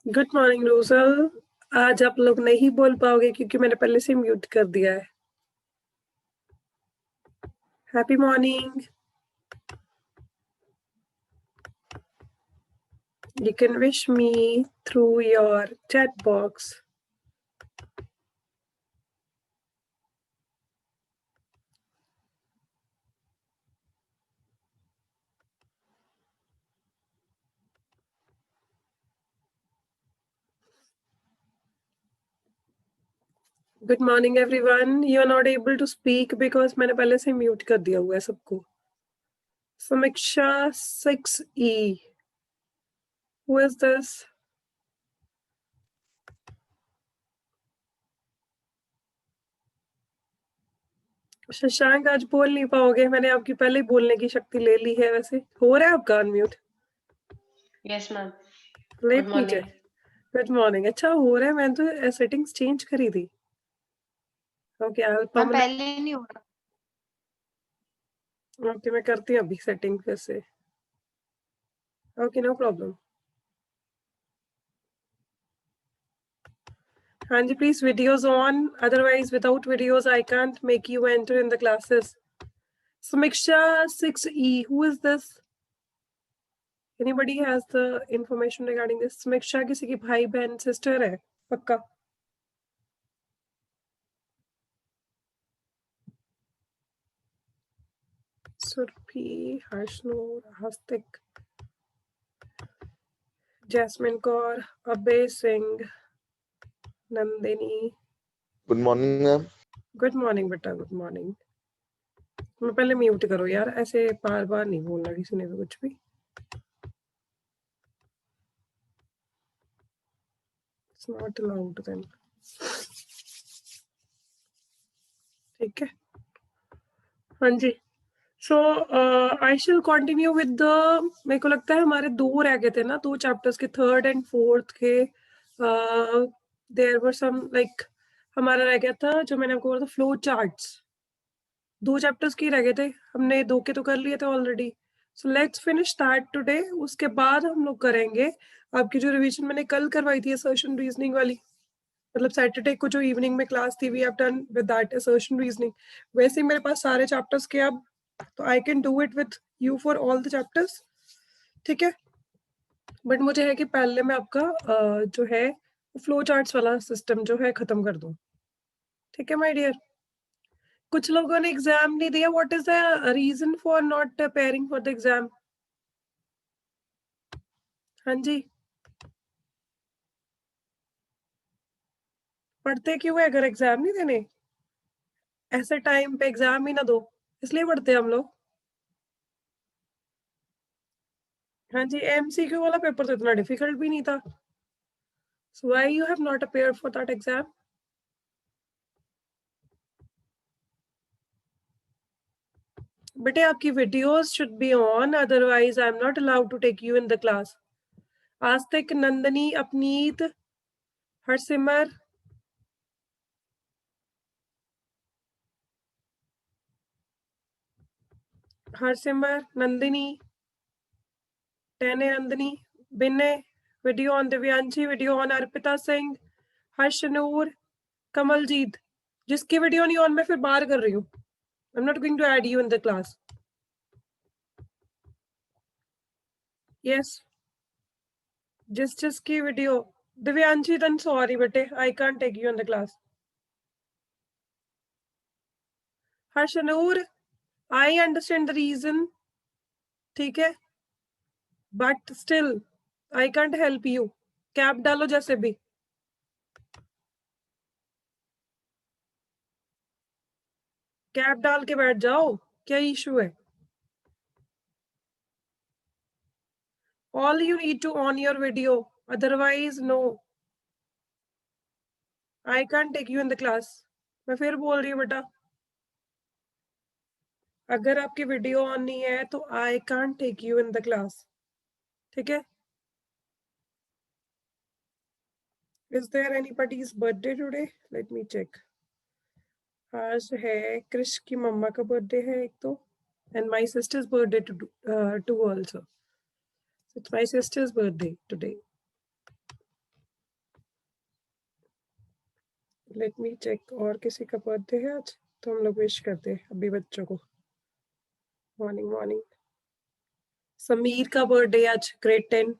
Good morning Rosel. आज आप लोग नहीं बोल पाओगे क्योंकि मैंने पहले से म्यूट कर दिया है। Happy morning. You can wish me through your chat box. Good morning everyone. You are not able to speak because मैंने पहले से म्यूट कर दिया हुआ है सबको। समीक्षा 6E। Who is this? Shashank आज बोल नहीं पाओगे, मैंने आपकी पहले ही बोलने की शक्ति ले ली है। वैसे हो रहा है आपका unmute? Yes ma'am. Let me check. Good morning. अच्छा हो रहा है, मैंने तो सेटिंग्स चेंज करी थी। ओके मैम पहले नहीं हो रहा। ओके मैं करती हूँ अभी सेटिंग फिर से। Okay no problem. हाँ जी please videos on, otherwise without videos I can't make you enter in the classes. Samiksha 6E, who is this? Anybody has the information regarding this? Samiksha किसी की भाई बहन सिस्टर है पक्का? Surbhi, Harshnoor, Hastik, Jasmine Kaur, Abhay Singh, Nandini. Good morning ma'am. Good morning बेटा, good morning. मैं पहले mute करो यार, ऐसे बार बार नहीं बोलना किसी ने भी कुछ भी। It's not allowed then. ठीक है। हाँ जी। सो आई शिल कंटिन्यू विद द, मेरे को लगता है हमारे 2 रह गए थे ना, 2 चैप्टर्स के, 3rd and 4th के। देयर वर सम लाइक, हमारा रह गया था जो मैंने आपको बोला था फ्लो चार्ट्स। 2 चैप्टर्स के रह गए थे, हमने 2 के तो कर लिए थे already. So let's finish that today. उसके बाद हम लोग करेंगे आपकी जो रिवीजन मैंने कल करवाई थी असर्शन रीजनिंग वाली, मतलब सैटरडे को जो इवनिंग में क्लास थी, we have done with that assertion reasoning. वैसे ही मेरे पास सारे चैप्टर्स के अब, तो I can do it with you for all the chapters. ठीक है, बट मुझे है कि पहले मैं आपका जो है फ्लो चार्ट्स वाला सिस्टम जो है खत्म कर दूं। ठीक है माय डियर। कुछ लोगों ने एग्जाम नहीं दिया, what is the reason for not appearing for the exam? हाँ जी, पढ़ते क्यों है अगर एग्जाम नहीं देने? ऐसे टाइम पे एग्जाम ही ना दो, इसलिए पढ़ते हैं हम लोग। हाँ जी, एमसीक्यू वाला पेपर तो इतना डिफिकल्ट भी नहीं था। So why you have not appeared for that exam? बेटे आपकी videos should be on, otherwise I am not allowed to take you in the class. Aastik, Nandni, Apneet, Harsimar, Nandini, टैने Nandini, Vinay, video on Divyanshi, video on Arpita Singh, Harshnoor, Kamaljeet. जिसकी वीडियो नहीं ऑन मैं फिर बाहर कर रही हूँ। आई am not going to add you in the class. Yes, जिसकी वीडियो, दिव्यांशी, देन सॉरी बेटे, आई can't take you in the class. हर्षनूर, I understand the reason, ठीक है, but still I can't help you. Cap डालो जैसे भी। कैप डाल के बैठ जाओ, क्या इशू है? All you need to on your video, otherwise no, I can't take you in the class. मैं फिर बोल रही हूँ बेटा, अगर आपकी वीडियो ऑन नहीं है तो I can't take you in the class. ठीक है। Is there anybody's birthday today? Let me check. आज है क्रिश की मम्मा का बर्थडे है एक तो, and my sister's birthday too also. It's my sister's birthday today. Let me check, और किसी का बर्थडे है आज तो हम लोग विश करते हैं अभी बच्चों को। Morning morning. समीर का बर्थडे आज, ग्रेड 10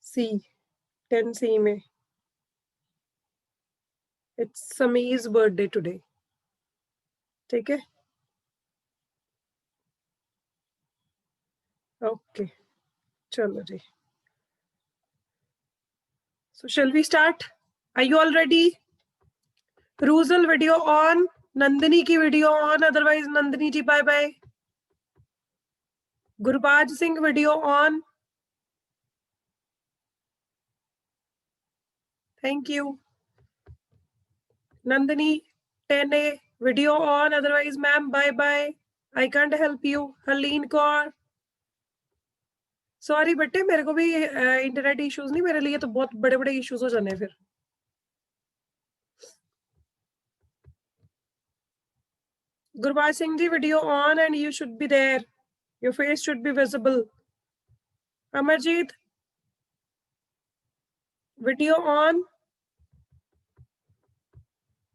सी, 10 सी में। It's Sameer's birthday today. ठीक है, ओके चलो जी। So shall we start? Are you all ready? Rusal video on, Nandini की video on, otherwise Nandini ji bye bye. Gurbaj Singh video on. Thank you. Nandini 10A video on, otherwise ma'am bye bye. I can't help you. Harleen Kaur. Sorry बेटे, मेरे को भी internet issues नहीं, मेरे लिए तो बहुत बड़े बड़े इश्यूज हो जाने हैं फिर। Gurbaz Singh ji video on and you should be there, your face should be visible. Amarjeet video on,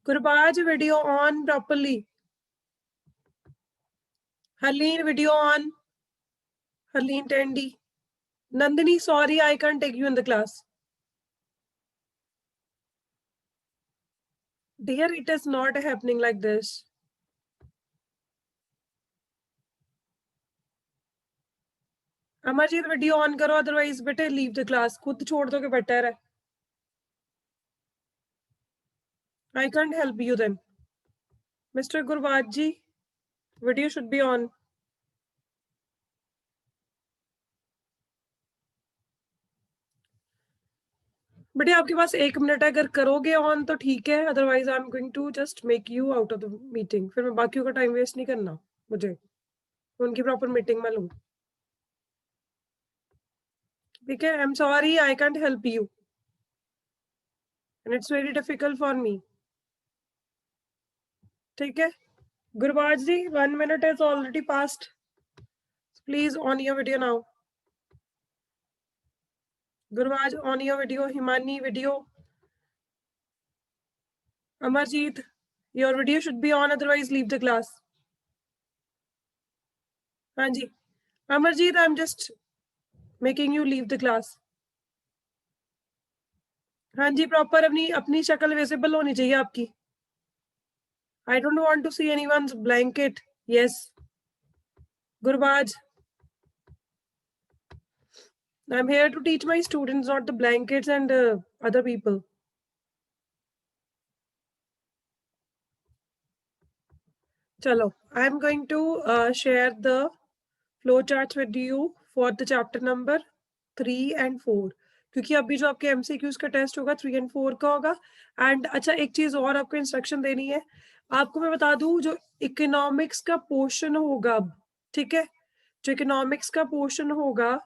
Gurbaz video on properly. Harleen video on, Harleen टेंडी। Nandini, sorry, I can't take you in the class. Dear, it is not happening like this. Amarjeet video on करो, otherwise बेटे leave the class. खुद छोड़ दो के better है। I can't help you then. Mr. Gurbaज ji, video should be on. बेटे आपके पास 1 मिनट है, अगर करोगे ऑन तो ठीक है, otherwise I am going to just make you out of the meeting. फिर मैं बाकियों का टाइम वेस्ट नहीं करना मुझे, उनकी प्रॉपर मीटिंग में लूँ। ठीक है, I am sorry, I can't help you and it's very difficult for me. ठीक है, गुरबाज जी 1 minute is already passed. Please on your video now. Gurvaj on your video. Himani video. Amarjeet, your video should be on, otherwise leave the class. Hanji, Amarjeet, I'm just making you leave the class. hanji, proper अपनी शक्ल visible होनी चाहिए आपकी. I don't want to see anyone's blanket. Yes. Gurvaj, I'm here to teach my students, not the blankets and other people. Chalo, I'm going to share the flow charts with you for the chapter number 3 and 4. क्योंकि अभी जो आपके MCQs का test होगा 3 and 4 का होगा। And अच्छा, एक चीज और आपको इंस्ट्रक्शन देनी है। आपको मैं बता दूं, जो इकोनॉमिक्स का पोर्शन होगा, ठीक है, जो इकोनॉमिक्स का पोर्शन होगा,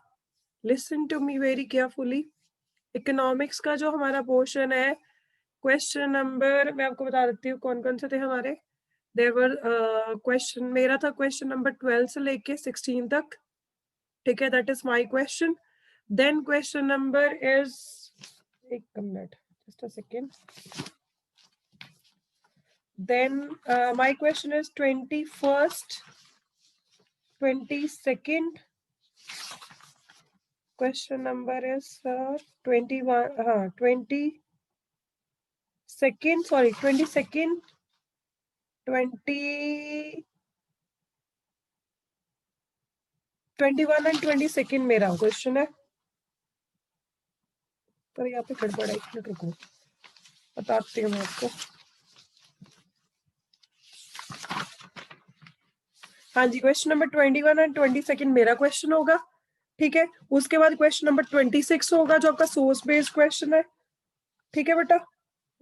listen to me very carefully. Economics का जो हमारा पोर्शन है, क्वेश्चन नंबर मैं आपको बता देती हूँ कौन कौन से थे हमारे। देयर वर क्वेश्चन, मेरा था क्वेश्चन नंबर 12 से लेके 16 तक। ठीक है, that is my question. Then question number is, एक minute, just a second. Then my question is 21st, 22nd. Question number is 21, 22nd, sorry, 22nd, 21 and 22nd मेरा question है। पर यहाँ पे गड़बड़ है, 1 मिनट रुको, बताती हूँ मैं आपको। हाँ जी, क्वेश्चन नंबर 21 एंड 22 मेरा क्वेश्चन होगा। ठीक है, उसके बाद क्वेश्चन नंबर 26 होगा जो आपका सोर्स बेस्ड क्वेश्चन है। ठीक है बेटा,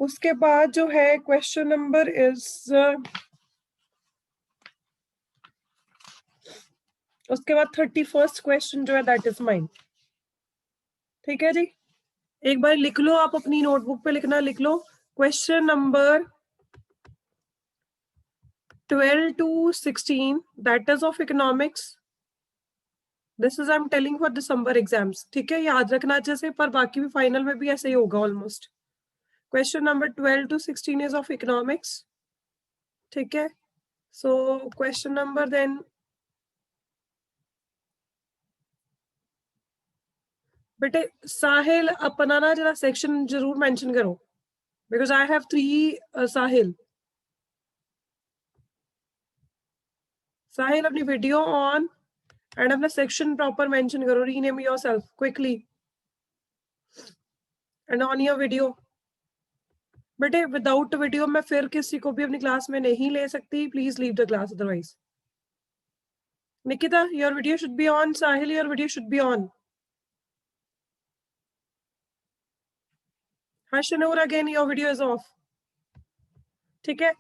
उसके बाद जो है क्वेश्चन नंबर इज, उसके बाद 31st क्वेश्चन जो है दैट इज माइन। ठीक है जी, एक बार लिख लो, आप अपनी नोटबुक पे लिखना, लिख लो question number 12 to 16 that is of economics. This is I'm telling for December exams. ठीक है, याद रखना अच्छे से, पर बाकी भी फाइनल में भी ऐसे ही होगा almost. Question number 12 to 16 is of economics. ठीक है. So question number then. बेटे साहिल अपना ना जरा सेक्शन जरूर मेंशन करो, because I have 3 साहिल. साहिल अपनी वीडियो ऑन एंड अपना सेक्शन प्रॉपर मेंशन करो. Rename yourself quickly and on your video. बेटे विदाउट वीडियो मैं फिर किसी को भी अपनी क्लास में नहीं ले सकती. Please leave the class otherwise. Nikita, your video should be on. Sahil, your video should be on. Hashanur, again your video is off. ठीक है.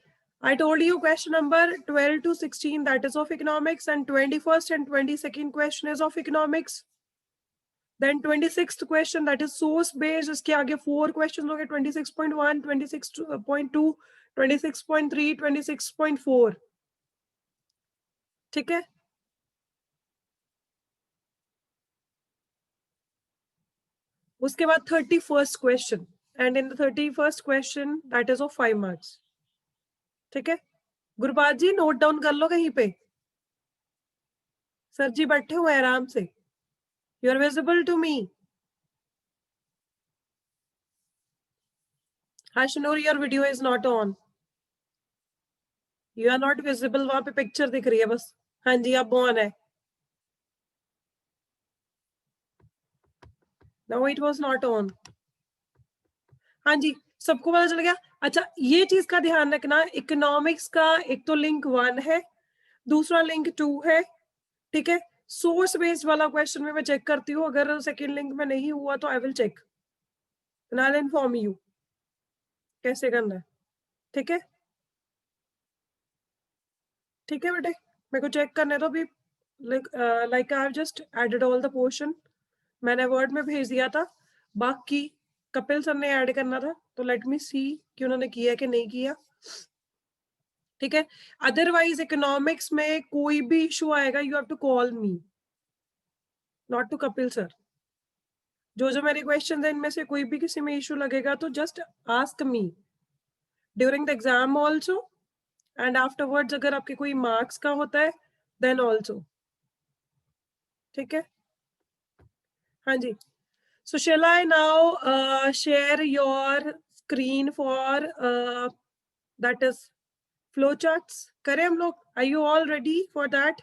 I told you question number 12 to 16 that is of economics, and 21st and 22nd question is of economics. Then 26th question that is source based. इसके आगे 4 questions होंगे. 26.1, 26.2, 26.3, 26.4. ठीक है. उसके बाद 31st question, and in the 31st question that is of 5 marks. ठीक है. गुरबाज जी note down कर लो कहीं पे. सर जी बैठे हुए आराम से. You are visible to me. Hashanur, your video is not on. You are not visible. वहां पे पिक्चर दिख रही है बस. हाँ जी अब ऑन है. Now it was not on. हाँ जी सबको पता चल गया. अच्छा ये चीज का ध्यान रखना. इकोनॉमिक्स का एक तो लिंक 1 है, दूसरा लिंक 2 है. ठीक है. सोर्स बेस्ड वाला क्वेश्चन में मैं चेक करती हूँ. अगर सेकेंड लिंक में नहीं हुआ तो I will check. I will inform you कैसे करना है. ठीक है. ठीक है बेटे मेरे को चेक करने दो भी. like I have just added all the portion. मैंने वर्ड में भेज दिया था. बाकी कपिल सर ने ऐड करना था. तो लेट मी सी कि उन्होंने किया कि नहीं किया. ठीक है. अदरवाइज इकोनॉमिक्स में कोई भी इशू आएगा you have to call me, not to Kapil sir. जो मेरे क्वेश्चन है इनमें से कोई भी किसी में इशू लगेगा तो just ask me during the exam also and afterwards. अगर आपके कोई मार्क्स का होता है देन ऑल्सो. ठीक है. हाँ जी. So shall I now share your screen for that is flowcharts? करें हम लोग. Are you all ready for that?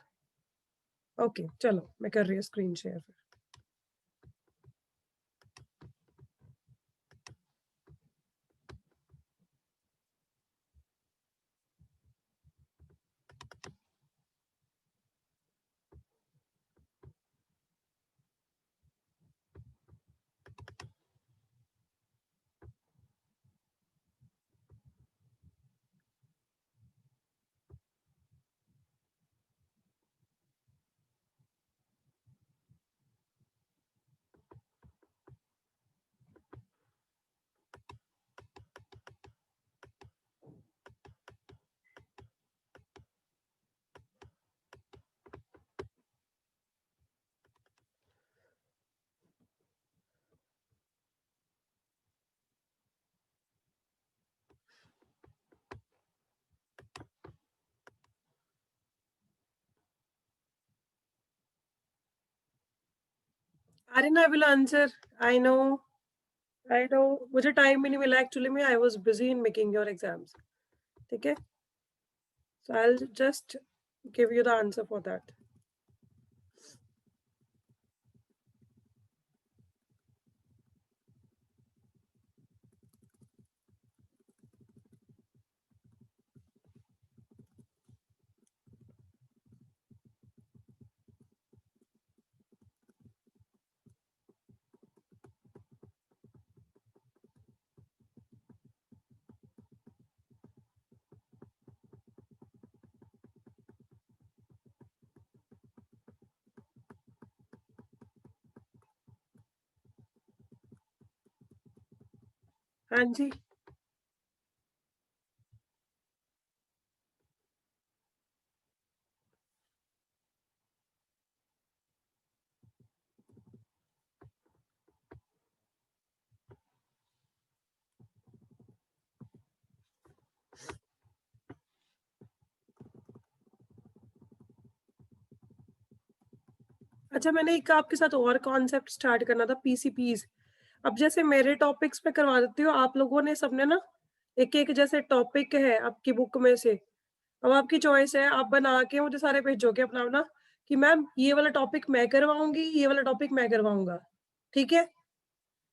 Okay, चलो मैं कर रही हूँ screen share. Aryan, I will answer. I know. मुझे टाइम भी नहीं मिला एक्चुअली में. I was busy in making your exams. ठीक है. So I'll just give you the answer for that. हाँ जी. अच्छा, मैंने एक आपके साथ और कॉन्सेप्ट स्टार्ट करना था, पीसीपीज। अब जैसे मेरे टॉपिक्स पे करवा देती हूँ, आप लोगों ने सबने ना एक एक जैसे टॉपिक है आपकी बुक में से, अब आपकी चॉइस है, आप बना के मुझे सारे भेजोगे अपना अपना कि मैम ये वाला टॉपिक मैं करवाऊंगी, ये वाला टॉपिक मैं करवाऊंगा, ठीक है।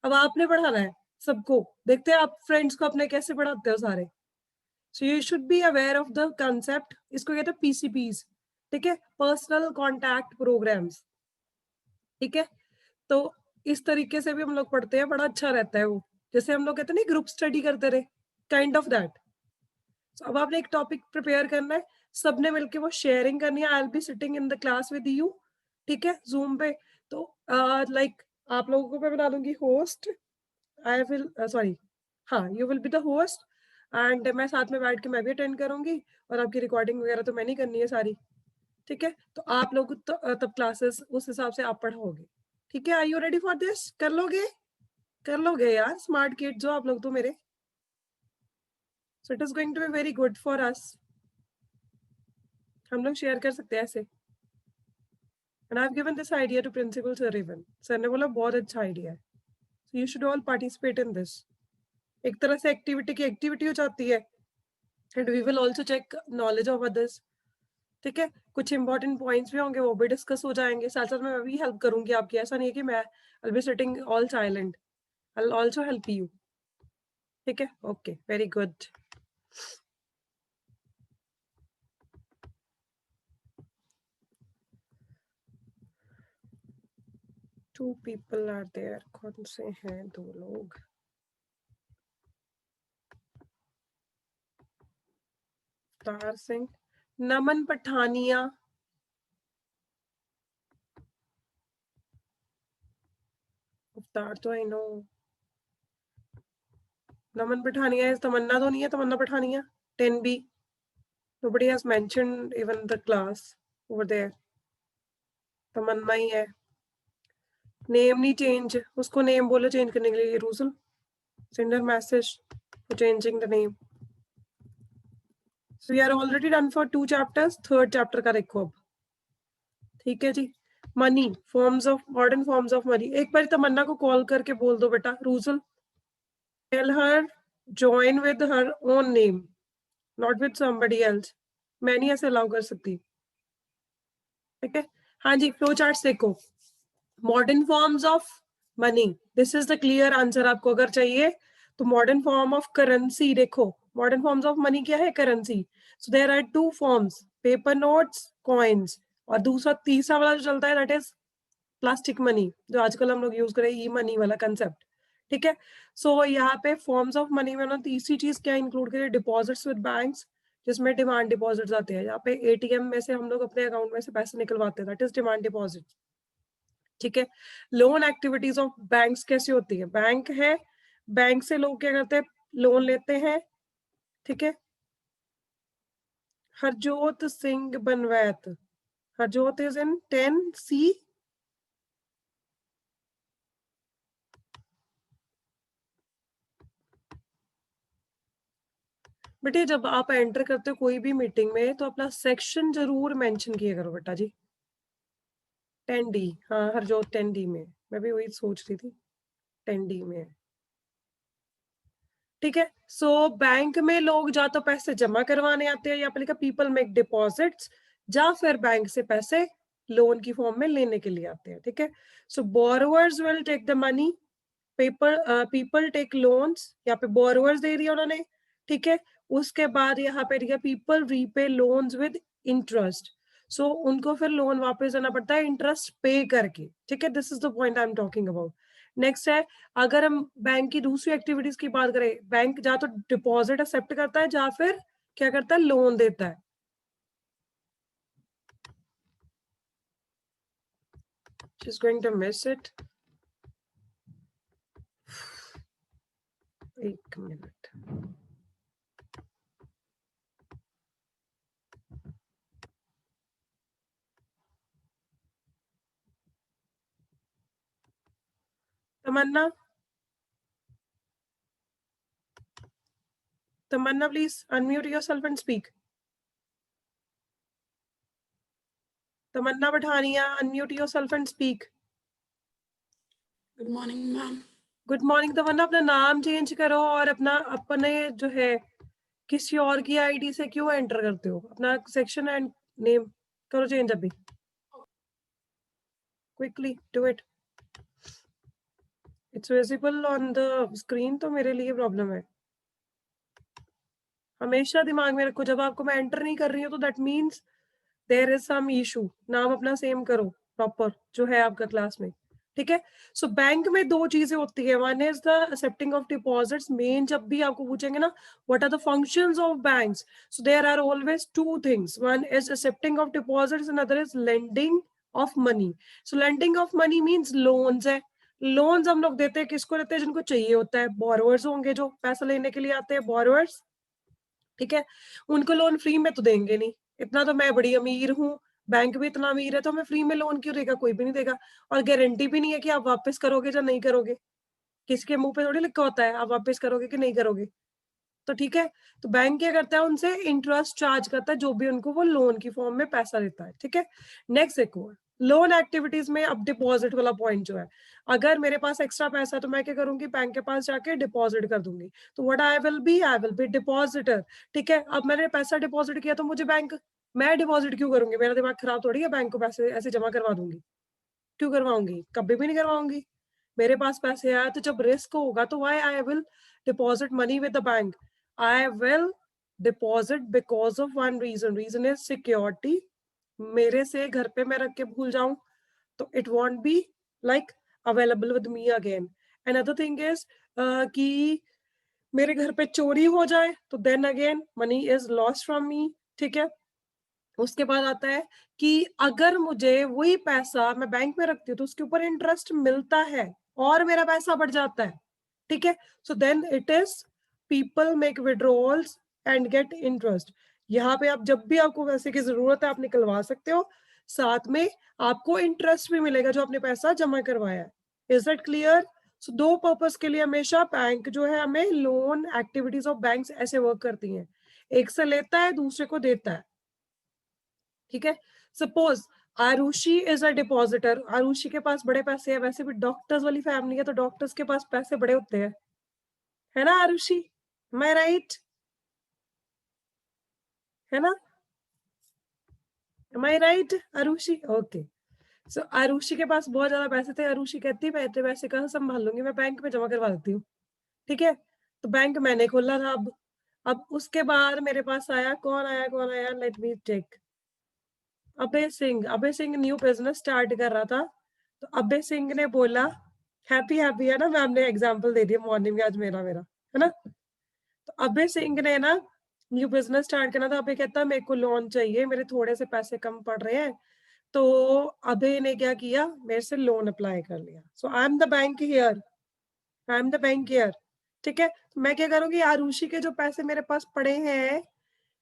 अब आपने पढ़ाना है सबको, देखते हैं आप फ्रेंड्स को अपने कैसे पढ़ाते हो सारे। सो you should be aware of the concept, इसको कहते हैं पीसीपीज, ठीक है, पर्सनल कॉन्टैक्ट प्रोग्राम्स, ठीक है। तो इस तरीके से भी हम लोग पढ़ते हैं, बड़ा अच्छा रहता है वो, जैसे हम लोग कहते हैं ना ग्रुप स्टडी करते रहे, काइंड ऑफ दैट। अब आपने एक टॉपिक प्रिपेयर करना है, सबने मिलके वो शेयरिंग करनी है, I will be sitting in the class with you, ठीक है, जूम पे। तो लाइक आप लोगों को मैं बना दूंगी होस्ट, आई विल सॉरी, हाँ, you will be the host, and मैं साथ में बैठ के मैं भी अटेंड करूंगी, और आपकी रिकॉर्डिंग वगैरह तो मैं नहीं करनी है सारी, ठीक है। तो आप लोग तो तब क्लासेस उस हिसाब से आप पढ़ाओगे, ठीक है। Are you ready for this? कर लोगे? कर लोगे यार, स्मार्ट किड्स हो आप लोग तो मेरे। So it is going to be very good for us, हम लोग शेयर कर सकते हैं ऐसे। And I have given this idea to principal sir, even sir ने बोला बहुत अच्छा आइडिया है, so you should all participate in this. एक तरह से एक्टिविटी की एक्टिविटी हो जाती है, and we will also check knowledge of others, ठीक है। कुछ इंपॉर्टेंट पॉइंट्स भी होंगे, वो भी डिस्कस हो जाएंगे, साथ साथ में मैं भी हेल्प करूंगी आपकी, ऐसा नहीं है कि मैं I will be sitting all silent, I will also help you, ठीक है। Okay, very good. Two people are there, कौन से हैं दो लोग? अवतार सिंह, नमन पठानिया, अवतार तो I know, Naman Pathania is तमन्ना तो नहीं है, तमन्ना Pathania 10B, nobody has mentioned even the class over there, तमन्ना ही है। नेम नहीं चेंज, उसको नेम बोलो चेंज करने के लिए, रूसल send her message for changing the name. So we are already done for 2 chapters, third chapter का देखो अब, ठीक है जी। Money, forms of, modern forms of money. एक बार तमन्ना को कॉल करके बोल दो बेटा, रूसल, tell her join with her own name, not with somebody else, मैं नहीं ऐसे अलाउ कर सकती, ठीक है। हाँ जी, फ्लो चार्ट देखो, modern forms of money, this is the clear answer आपको अगर चाहिए तो। मॉडर्न फॉर्म ऑफ करेंसी देखो, मॉडर्न फॉर्म्स ऑफ मनी क्या है? Currency. So there are 2 forms, paper notes, coins, और दूसरा तीसरा वाला जो चलता है दैट इज प्लास्टिक मनी, जो आजकल हम लोग यूज करें, ई मनी वाला कंसेप्ट, ठीक है। सो यहाँ पे फॉर्म्स ऑफ मनी में ना तीसरी चीज क्या इंक्लूड करें? डिपॉजिट्स विद बैंक्स, जिसमें डिमांड डिपॉजिट्स आते हैं। यहाँ पे एटीएम में से हम लोग अपने अकाउंट में से पैसे निकलवाते हैं, दैट इज डिमांड डिपॉजिट, ठीक है। लोन एक्टिविटीज ऑफ बैंक्स कैसी होती है? बैंक है, बैंक से लोग क्या करते हैं? लोन लेते हैं, ठीक है। Harjot Singh Banwait, Harjot is in 10C। बेटे जब आप एंटर करते हो कोई भी मीटिंग में तो अपना सेक्शन जरूर मेंशन किया करो बेटा जी। 10D, हाँ हरजोत 10D में, मैं भी वही सोच रही थी, 10D में है, ठीक है। सो बैंक में लोग जा तो पैसे जमा करवाने आते हैं, या लिखा पीपल मेक डिपॉजिट्स, या फिर बैंक से पैसे लोन की फॉर्म में लेने के लिए आते हैं, ठीक है। So borrowers will take the money, people take loans, यहाँ पे बोरोवर्स दे दिया उन्होंने, ठीक है। उसके बाद यहाँ पे दिया people repay loans with interest, so उनको फिर लोन वापस देना पड़ता है इंटरेस्ट पे करके, ठीक है। This is the point I am talking about. Next है, अगर हम बैंक की दूसरी एक्टिविटीज की बात करें, बैंक या तो डिपॉजिट एक्सेप्ट करता है या फिर क्या करता है? लोन देता है। She's going to miss it. एक minute, Tamanna, Tamanna please unmute yourself and speak. Tamanna Pathania, unmute yourself and speak. Good morning ma'am. Good morning Tamanna, अपना नाम चेंज करो और अपने जो है किसी और की आईडी से क्यों एंटर करते हो? अपना सेक्शन एंड नेम करो चेंज अभी, quickly do it. It's visible on the screen, तो मेरे लिए प्रॉब्लम है। हमेशा दिमाग में रखो, जब आपको मैं एंटर नहीं कर रही हूँ तो that means there is some issue. नाम अपना सेम करो प्रॉपर जो है आपका क्लास में, ठीक है। सो बैंक में दो चीजें होती है, one is the accepting of deposits. Main जब भी आपको पूछेंगे ना what are the functions of banks, so there are always two things, one is accepting of deposits and other is lending of money. So lending of money means loans है। Loans हम लोग देते हैं, किसको देते हैं? जिनको चाहिए होता है। बोरोवर्स होंगे जो पैसा लेने के लिए आते हैं, बोरोवर्स, ठीक है। उनको लोन फ्री में तो देंगे नहीं, इतना तो मैं बड़ी अमीर हूँ, बैंक भी इतना अमीर है, तो हमें फ्री में लोन क्यों देगा? कोई भी नहीं देगा। और गारंटी भी नहीं है कि आप वापस करोगे या नहीं करोगे, किसके मुंह पे थोड़ी लिखा होता है आप वापस करोगे कि नहीं करोगे। तो ठीक है, तो बैंक क्या करता है? उनसे इंटरेस्ट चार्ज करता है जो भी उनको वो लोन की फॉर्म में पैसा देता है, ठीक है। नेक्स्ट देखो, लोन एक्टिविटीज में अब डिपॉजिट वाला पॉइंट जो है, अगर मेरे पास एक्स्ट्रा पैसा है तो मैं क्या करूंगी? बैंक के पास जाके डिपॉजिट कर दूंगी। तो what I will B depositor, ठीक है। अब मैंने पैसा डिपॉजिट किया तो मुझे बैंक, मैं डिपॉजिट क्यों करूंगी? मेरा दिमाग खराब थोड़ी है, बैंक को पैसे ऐसे जमा करवा दूंगी। क्यों करवाऊंगी? कभी भी नहीं करवाऊंगी। मेरे पास पैसे आए तो जब रिस्क होगा तो why I will deposit money with the bank? I will deposit because of one reason, reason is security. मेरे से घर पे मैं रख के भूल जाऊं तो it won't be like available with me again. And other thing is कि मेरे घर पे चोरी हो जाए तो then again money is lost from me, ठीक है। उसके बाद आता है कि अगर मुझे वही पैसा मैं बैंक में रखती हूँ तो उसके ऊपर इंटरेस्ट मिलता है और मेरा पैसा बढ़ जाता है, ठीक है। So then it is people make withdrawals and get interest. यहाँ पे आप जब भी आपको पैसे की जरूरत है आप निकलवा सकते हो, साथ में आपको इंटरेस्ट भी मिलेगा जो आपने पैसा जमा करवाया है। Is that clear? सो दो पर्पस के लिए हमेशा बैंक जो है हमें लोन एक्टिविटीज ऑफ बैंक्स ऐसे वर्क करती हैं, एक से लेता है दूसरे को देता है, ठीक है। Suppose Arushi is a depositor, Arushi के पास बड़े पैसे हैं, वैसे भी डॉक्टर्स वाली फैमिली है तो डॉक्टर्स के पास पैसे बड़े होते हैं, है ना आरुषि? मैं राइट? है ना? मैं राइट आरुषि? ओके। सो आरुषि के पास बहुत ज्यादा पैसे थे, आरुषि कहती है मैं इतने पैसे कहाँ संभाल लूंगी, मैं बैंक में जमा करवा देती हूँ, ठीक है। तो बैंक मैंने खोला था। अब उसके बाद मेरे पास आया, कौन आया, late me check. Abhay Singh new business start कर रहा था, तो अभय सिंह ने बोला, हैप्पी है ना, मैम ने एग्जांपल दे दिया मॉर्निंग में आज मेरा है ना। तो अभय सिंह ने ना न्यू बिजनेस स्टार्ट करना था, अभय कहता मेरे को लोन चाहिए, मेरे थोड़े से पैसे कम पड़ रहे हैं। तो अभय ने क्या किया? मेरे से लोन अप्लाई कर लिया। So I am the bank here, I am the bank here, ठीक है। तो मैं क्या करूंगी? आरुषि के जो पैसे मेरे पास पड़े हैं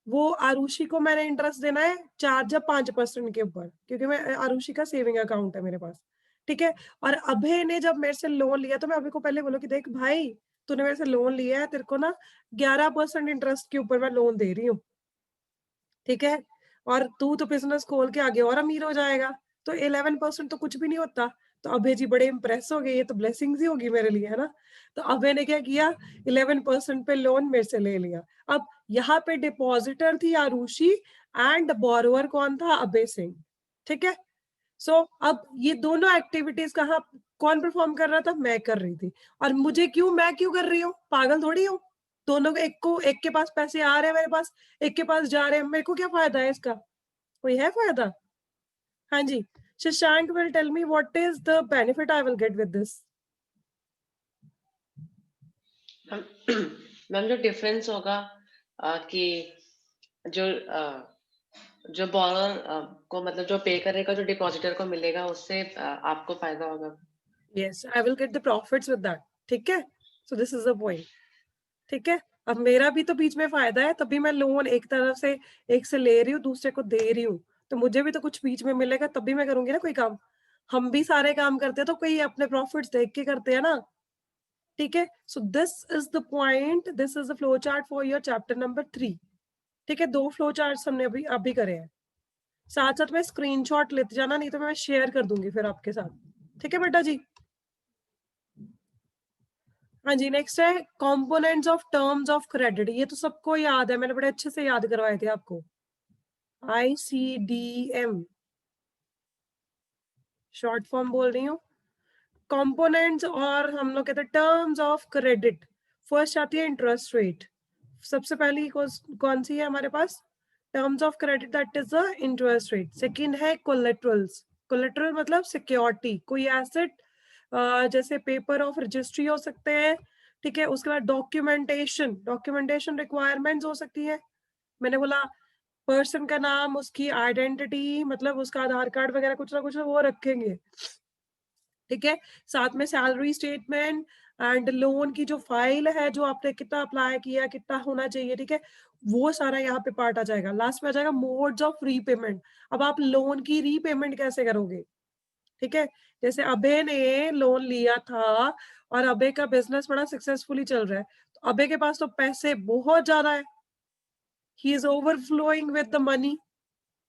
वो आरुषि को मैंने इंटरेस्ट देना है 4 या 5% के ऊपर, क्योंकि मैं आरुषि का सेविंग अकाउंट है मेरे पास, ठीक है। और अभय ने जब मेरे से लोन लिया तो मैं अभय को पहले बोलूं कि देख भाई, तूने मेरे से लोन लिया है, तेरे को ना 11% इंटरेस्ट के ऊपर मैं लोन दे रही हूँ, ठीक है। और तू तो बिजनेस खोल के आगे और अमीर हो जाएगा, तो 11% तो कुछ भी नहीं होता। तो अभय जी बड़े इंप्रेस हो गए, ये तो ब्लेसिंग्स ही होगी मेरे लिए, है ना। तो अभय ने क्या किया? 11% पे लोन मेरे से ले लिया। अब यहाँ पे डिपॉजिटर थी आरुषि एंड बोरोवर कौन था? अभय सिंह, ठीक है। सो अब ये दोनों एक्टिविटीज कहाँ कौन परफॉर्म कर रहा था? मैं कर रही थी। और मुझे क्यों, मैं क्यों कर रही हूँ? पागल थोड़ी हूँ। दोनों को एक के पास पैसे आ रहे हैं मेरे पास, एक के पास जा रहे हैं, मेरे को क्या फायदा है इसका? कोई है फायदा? हाँ जी, Shashank will tell me what is the benefit I will get with this. Ma'am जो डिफरेंस होगा कि जो जो बॉरोअर को मतलब जो पे करेगा जो डिपॉजिटर को मिलेगा उससे आपको फायदा होगा। Yes, I will get the profits with that, ठीक है। सो दिस इज द पॉइंट, ठीक है। अब मेरा भी तो बीच में फायदा है, तभी मैं लोन एक तरफ से एक से ले रही हूँ दूसरे को दे रही हूँ, तो मुझे भी तो कुछ बीच में मिलेगा, तभी मैं करूंगी ना कोई काम। हम भी सारे काम करते हैं तो कोई अपने प्रॉफिट्स देख के करते हैं ना, ठीक है। सो this is the point, this is the flow chart for your chapter number 3, ठीक है। 2 फ्लो चार्ट्स हमने अभी करे हैं, साथ साथ में स्क्रीनशॉट लेते जाना, नहीं तो मैं शेयर कर दूंगी फिर आपके साथ, ठीक है बेटा जी। हाँ जी, नेक्स्ट है components of terms of credit. ये तो सबको याद है, मैंने बड़े अच्छे से याद करवाए थे आपको। ICDM शॉर्ट फॉर्म बोल रही हूँ। कंपोनेंट्स और हम लोग कहते हैं टर्म्स ऑफ क्रेडिट। फर्स्ट आती है इंटरेस्ट रेट, सबसे पहली कौन सी है हमारे पास terms of credit, that is the interest rate. Second है कोलेटरल्स। कोलेटरल मतलब सिक्योरिटी, कोई एसेट जैसे पेपर ऑफ रजिस्ट्री हो सकते हैं, ठीक है। उसके बाद डॉक्यूमेंटेशन, डॉक्यूमेंटेशन रिक्वायरमेंट्स हो सकती है। मैंने बोला पर्सन का नाम, उसकी आइडेंटिटी, मतलब उसका आधार कार्ड वगैरह कुछ ना कुछ वो रखेंगे, ठीक है। साथ में सैलरी स्टेटमेंट एंड लोन की जो फाइल है, जो आपने कितना अप्लाई किया, कितना होना चाहिए, ठीक है, वो सारा यहाँ पे पार्ट आ जाएगा। लास्ट में आ जाएगा मोड्स ऑफ रीपेमेंट। अब आप लोन की रीपेमेंट कैसे करोगे, ठीक है। जैसे अभय ने लोन लिया था और अभय का बिजनेस बड़ा सक्सेसफुली चल रहा है, तो अभय के पास तो पैसे बहुत ज्यादा है, he is overflowing with the money,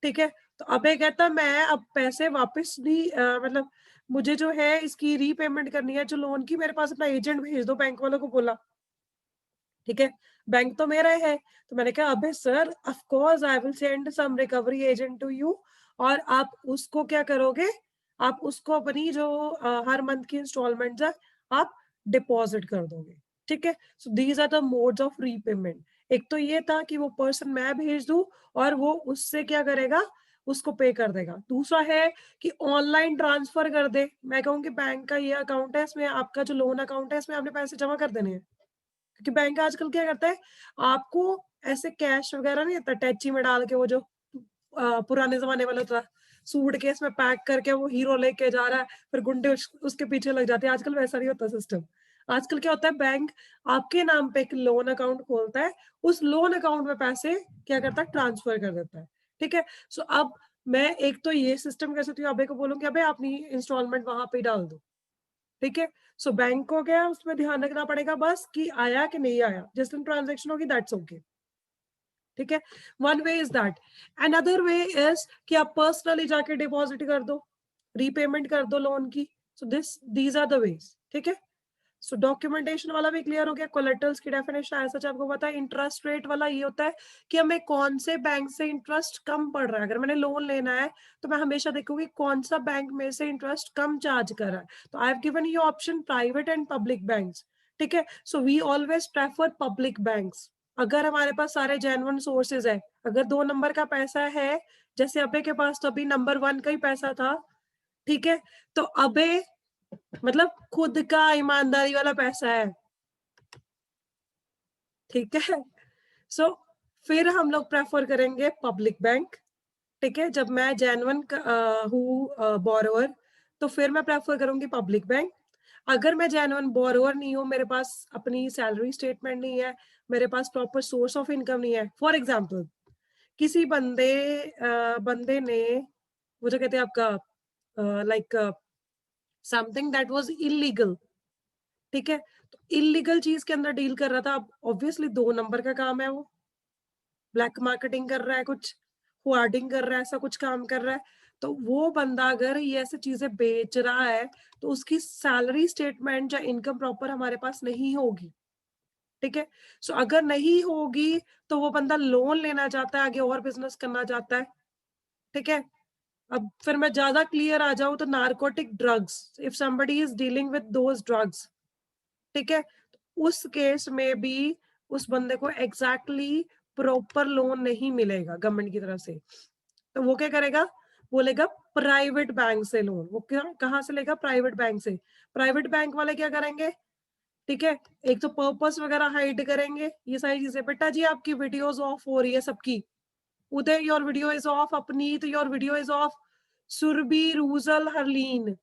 ठीक है। तो अभय कहता मैं अब पैसे वापस नहीं मतलब मुझे जो है इसकी रीपेमेंट करनी है जो लोन की, मेरे पास अपना एजेंट भेज दो, बैंक वालों को बोला, ठीक है। बैंक तो मेरा है, तो मैंने कहा अबे sir of course I will send some recovery agent to you, और आप उसको क्या करोगे, आप उसको अपनी जो हर मंथ की इंस्टॉलमेंट है आप डिपॉजिट कर दोगे, ठीक है। So these are the modes of repayment. एक तो ये था कि वो पर्सन मैं भेज दूं और वो उससे क्या करेगा, उसको पे कर देगा। दूसरा है कि ऑनलाइन ट्रांसफर कर दे, मैं कहूँ कि बैंक का ये अकाउंट है, इसमें आपका जो लोन अकाउंट है इसमें आपने पैसे जमा कर देने हैं, क्योंकि बैंक आजकल क्या करता है, आपको ऐसे कैश वगैरह नहीं देता टैची में डाल के, वो जो पुराने जमाने वाला था सूट केस में पैक करके वो हीरो लेके जा रहा है, फिर गुंडे उसके पीछे लग जाते हैं। आजकल वैसा नहीं होता सिस्टम। आजकल क्या होता है, बैंक आपके नाम पे एक लोन अकाउंट खोलता है, उस लोन अकाउंट में पैसे क्या करता है, ट्रांसफर कर देता है, ठीक है। सो अब मैं एक तो ये सिस्टम कर सकती हूँ, अबे को बोलूंगी अबे अपनी इंस्टॉलमेंट वहां पे डाल दो, ठीक है। सो बैंक को क्या उसमें ध्यान रखना पड़ेगा बस कि आया कि नहीं आया, जिस दिन ट्रांजेक्शन होगी दैट्स ओके, ठीक है। One way is that. Another way is कि आप पर्सनली जाके डिपॉजिट कर दो, रीपेमेंट कर दो लोन की। So these are the ways, ठीक है। सो डॉक्यूमेंटेशन वाला भी क्लियर हो गया। कोलेटरल्स की डेफिनेशन ऐसा आपको पता है। इंटरेस्ट रेट वाला ये होता है कि हमें कौन से बैंक से इंटरेस्ट कम पड़ रहा है। अगर मैंने लोन लेना है तो मैं हमेशा देखूंगी कौन सा बैंक में से इंटरेस्ट कम चार्ज कर रहा है। तो I have given you option private and public banks, ठीक है। So we always prefer public banks. अगर हमारे पास सारे जेन्युइन सोर्सेज है, अगर 2 नंबर का पैसा है, जैसे अबे के पास तो अभी नंबर 1 का ही पैसा था, ठीक है, तो अबे मतलब खुद का ईमानदारी वाला पैसा है, ठीक है। सो फिर हम लोग प्रेफर करेंगे पब्लिक बैंक, ठीक है। जब मैं जेन्युइन हूँ बोरोवर, तो फिर मैं प्रेफर करूंगी पब्लिक बैंक। अगर मैं जेन्युइन बोरोवर नहीं हूँ, मेरे पास अपनी सैलरी स्टेटमेंट नहीं है, मेरे पास प्रॉपर सोर्स ऑफ इनकम नहीं है, फॉर एग्जाम्पल किसी बंदे ने वो जो कहते हैं आपका like something that was illegal, ठीक है, तो इलीगल चीज के अंदर डील कर रहा था। अब ऑब्वियसली 2 नंबर का काम है, वो ब्लैक मार्केटिंग कर रहा है, कुछ हुआर्डिंग कर रहा है, ऐसा कुछ काम कर रहा है। तो वो बंदा अगर ये ऐसे चीजें बेच रहा है तो उसकी सैलरी स्टेटमेंट या इनकम प्रॉपर हमारे पास नहीं होगी, ठीक है। सो अगर नहीं होगी तो वो बंदा लोन लेना चाहता है, आगे और बिजनेस करना चाहता है, ठीक है। अब फिर मैं ज्यादा क्लियर आ जाऊं तो narcotic drugs, if somebody is dealing with those drugs, ठीक है, उस केस में भी उस बंदे को एग्जैक्टली प्रॉपर लोन नहीं मिलेगा गवर्नमेंट की तरफ से। तो वो क्या करेगा, वो लेगा प्राइवेट बैंक से लोन। वो कहाँ से लेगा, प्राइवेट बैंक से। प्राइवेट बैंक वाले क्या करेंगे, ठीक है, एक तो पर्पस वगैरह हाइड करेंगे, ये सारी चीजें। बेटा जी आपकी वीडियोस ऑफ हो रही है सबकी। Uday your video is off, Apneet your video is off, Surbhi, Rujal, Harleen,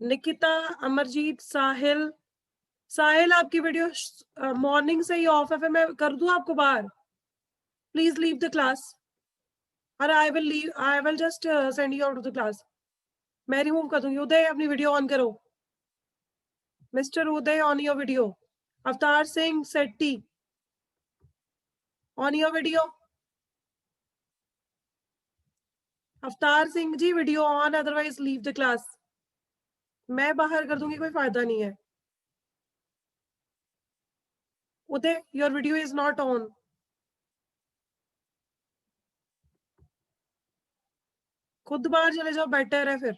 Nikita, Amarjeet, Sahil. Sahil आपकी वीडियो मॉर्निंग से ही ऑफ है, फिर मैं कर दूं आपको बाहर? प्लीज लीव द क्लास, और I will just send you out of the class. मैं रिमूव कर दूंगी। उदय अपनी वीडियो ऑन करो, mister Uday on your video. Avtar Singh Setti, on your video. Avtar Singh ji video on, otherwise leave the class. मैं बाहर कर दूंगी, कोई फायदा नहीं है। Uday, your video is not on. खुद बाहर चले जाओ, बेटर है फिर।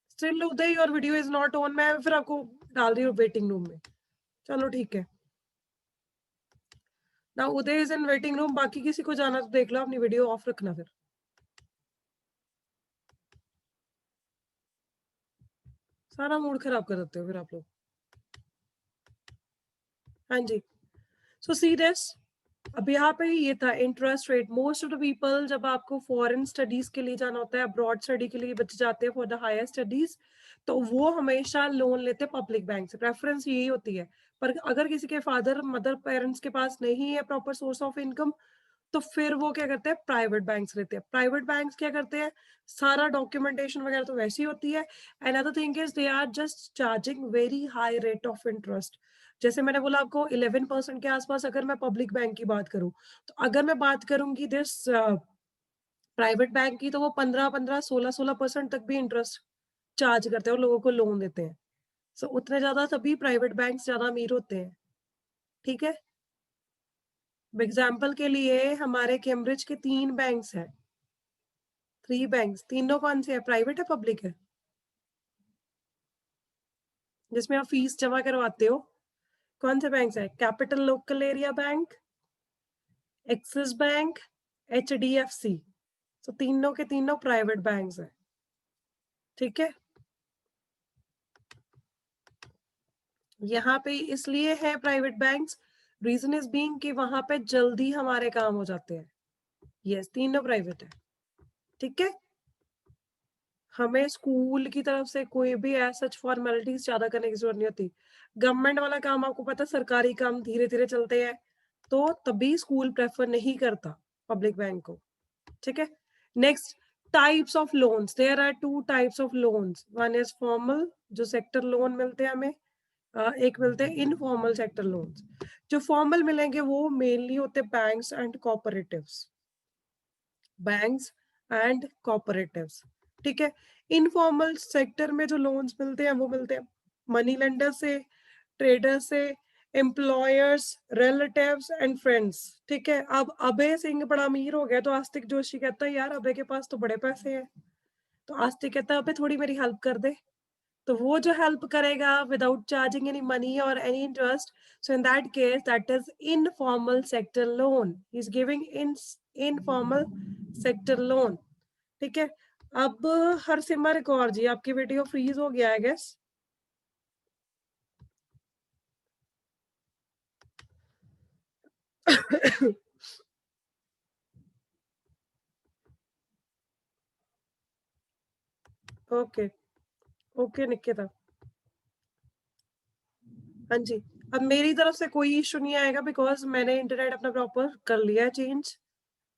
Still Uday, your video is not on. मैं फिर आपको डाल रही हूँ वेटिंग रूम में। चलो ठीक है ना, उदय इज इन वेटिंग रूम। बाकी किसी को जाना तो देख लो, अपनी वीडियो ऑफ रखना फिर। सारा मूड खराब कर देते हो फिर आप लोग। हाँ जी, सो सी दिस। अब यहाँ पे ये था interest rate. Most of the people, जब आपको फॉरेन स्टडीज के लिए जाना होता है, अब्रॉड स्टडी के लिए बच्चे जाते हैं फॉर द हायर स्टडीज, तो वो हमेशा लोन लेते हैं पब्लिक बैंक से। प्रेफरेंस यही होती है। पर अगर किसी के फादर मदर पेरेंट्स के पास नहीं है प्रॉपर सोर्स ऑफ इनकम, तो फिर वो क्या करते हैं, प्राइवेट बैंक्स लेते हैं। प्राइवेट बैंक्स क्या करते हैं, सारा डॉक्यूमेंटेशन वगैरह तो वैसी होती है। And other thing is they are just charging very high rate of interest. जैसे मैंने बोला आपको 11% के आसपास, अगर मैं पब्लिक बैंक की बात करूं, तो अगर मैं बात करूंगी दिस प्राइवेट बैंक की, तो वो 15-15, 16-16% तक भी इंटरेस्ट चार्ज करते हैं और लोगों को लोन देते हैं। सो उतने ज्यादा तभी प्राइवेट बैंक ज्यादा अमीर होते हैं। ठीक है, एग्जाम्पल के लिए हमारे कैम्ब्रिज के 3 बैंक्स हैं, 3 बैंक्स। तीनों कौन से है, प्राइवेट है पब्लिक है? जिसमें आप फीस जमा करवाते हो, कौन से बैंक्स है? Capital local area bank, axis bank, HDFC। तो तीनों के तीनों प्राइवेट बैंक्स हैं। ठीक है, यहाँ पे इसलिए है private banks, reason is being कि वहां पे जल्दी हमारे काम हो जाते हैं। यस, तीनों प्राइवेट है। ठीक है, हमें स्कूल की तरफ से कोई भी ऐसा फॉर्मेलिटीज ज्यादा करने की जरूरत नहीं होती। गवर्नमेंट वाला काम आपको पता है, सरकारी काम धीरे धीरे चलते हैं, तो तभी स्कूल प्रेफर नहीं करता पब्लिक बैंक को। ठीक है, next, types of loans. There are 2 types of loans. One is formal, जो सेक्टर लोन मिलते हैं हमें, एक मिलते हैं इनफॉर्मल सेक्टर लोन्स। जो फॉर्मल मिलेंगे वो मेनली होते हैं banks and cooperatives, banks and cooperatives. ठीक है, इनफॉर्मल सेक्टर में जो लोन्स मिलते हैं वो मिलते हैं मनी लेंडर से, ट्रेडर से, एम्प्लॉयर्स, रिलेटिव्स एंड फ्रेंड्स। ठीक है, अब अभय सिंह बड़ा अमीर हो गया, तो आस्तिक जोशी कहता है यार अभय के पास तो बड़े पैसे हैं, तो आस्तिक कहता है अभय थोड़ी मेरी हेल्प कर दे। तो वो जो हेल्प करेगा विदाउट चार्जिंग एनी मनी और any interest, so in that case that is informal sector loan. He is giving informal sector loan. ठीक है, अब हरसिमर कौर जी, आपकी वीडियो फ्रीज हो गया है गेस। ओके ओके निकिता, हाँ जी। अब मेरी तरफ से कोई इशू नहीं आएगा, बिकॉज मैंने इंटरनेट अपना प्रॉपर कर लिया है चेंज।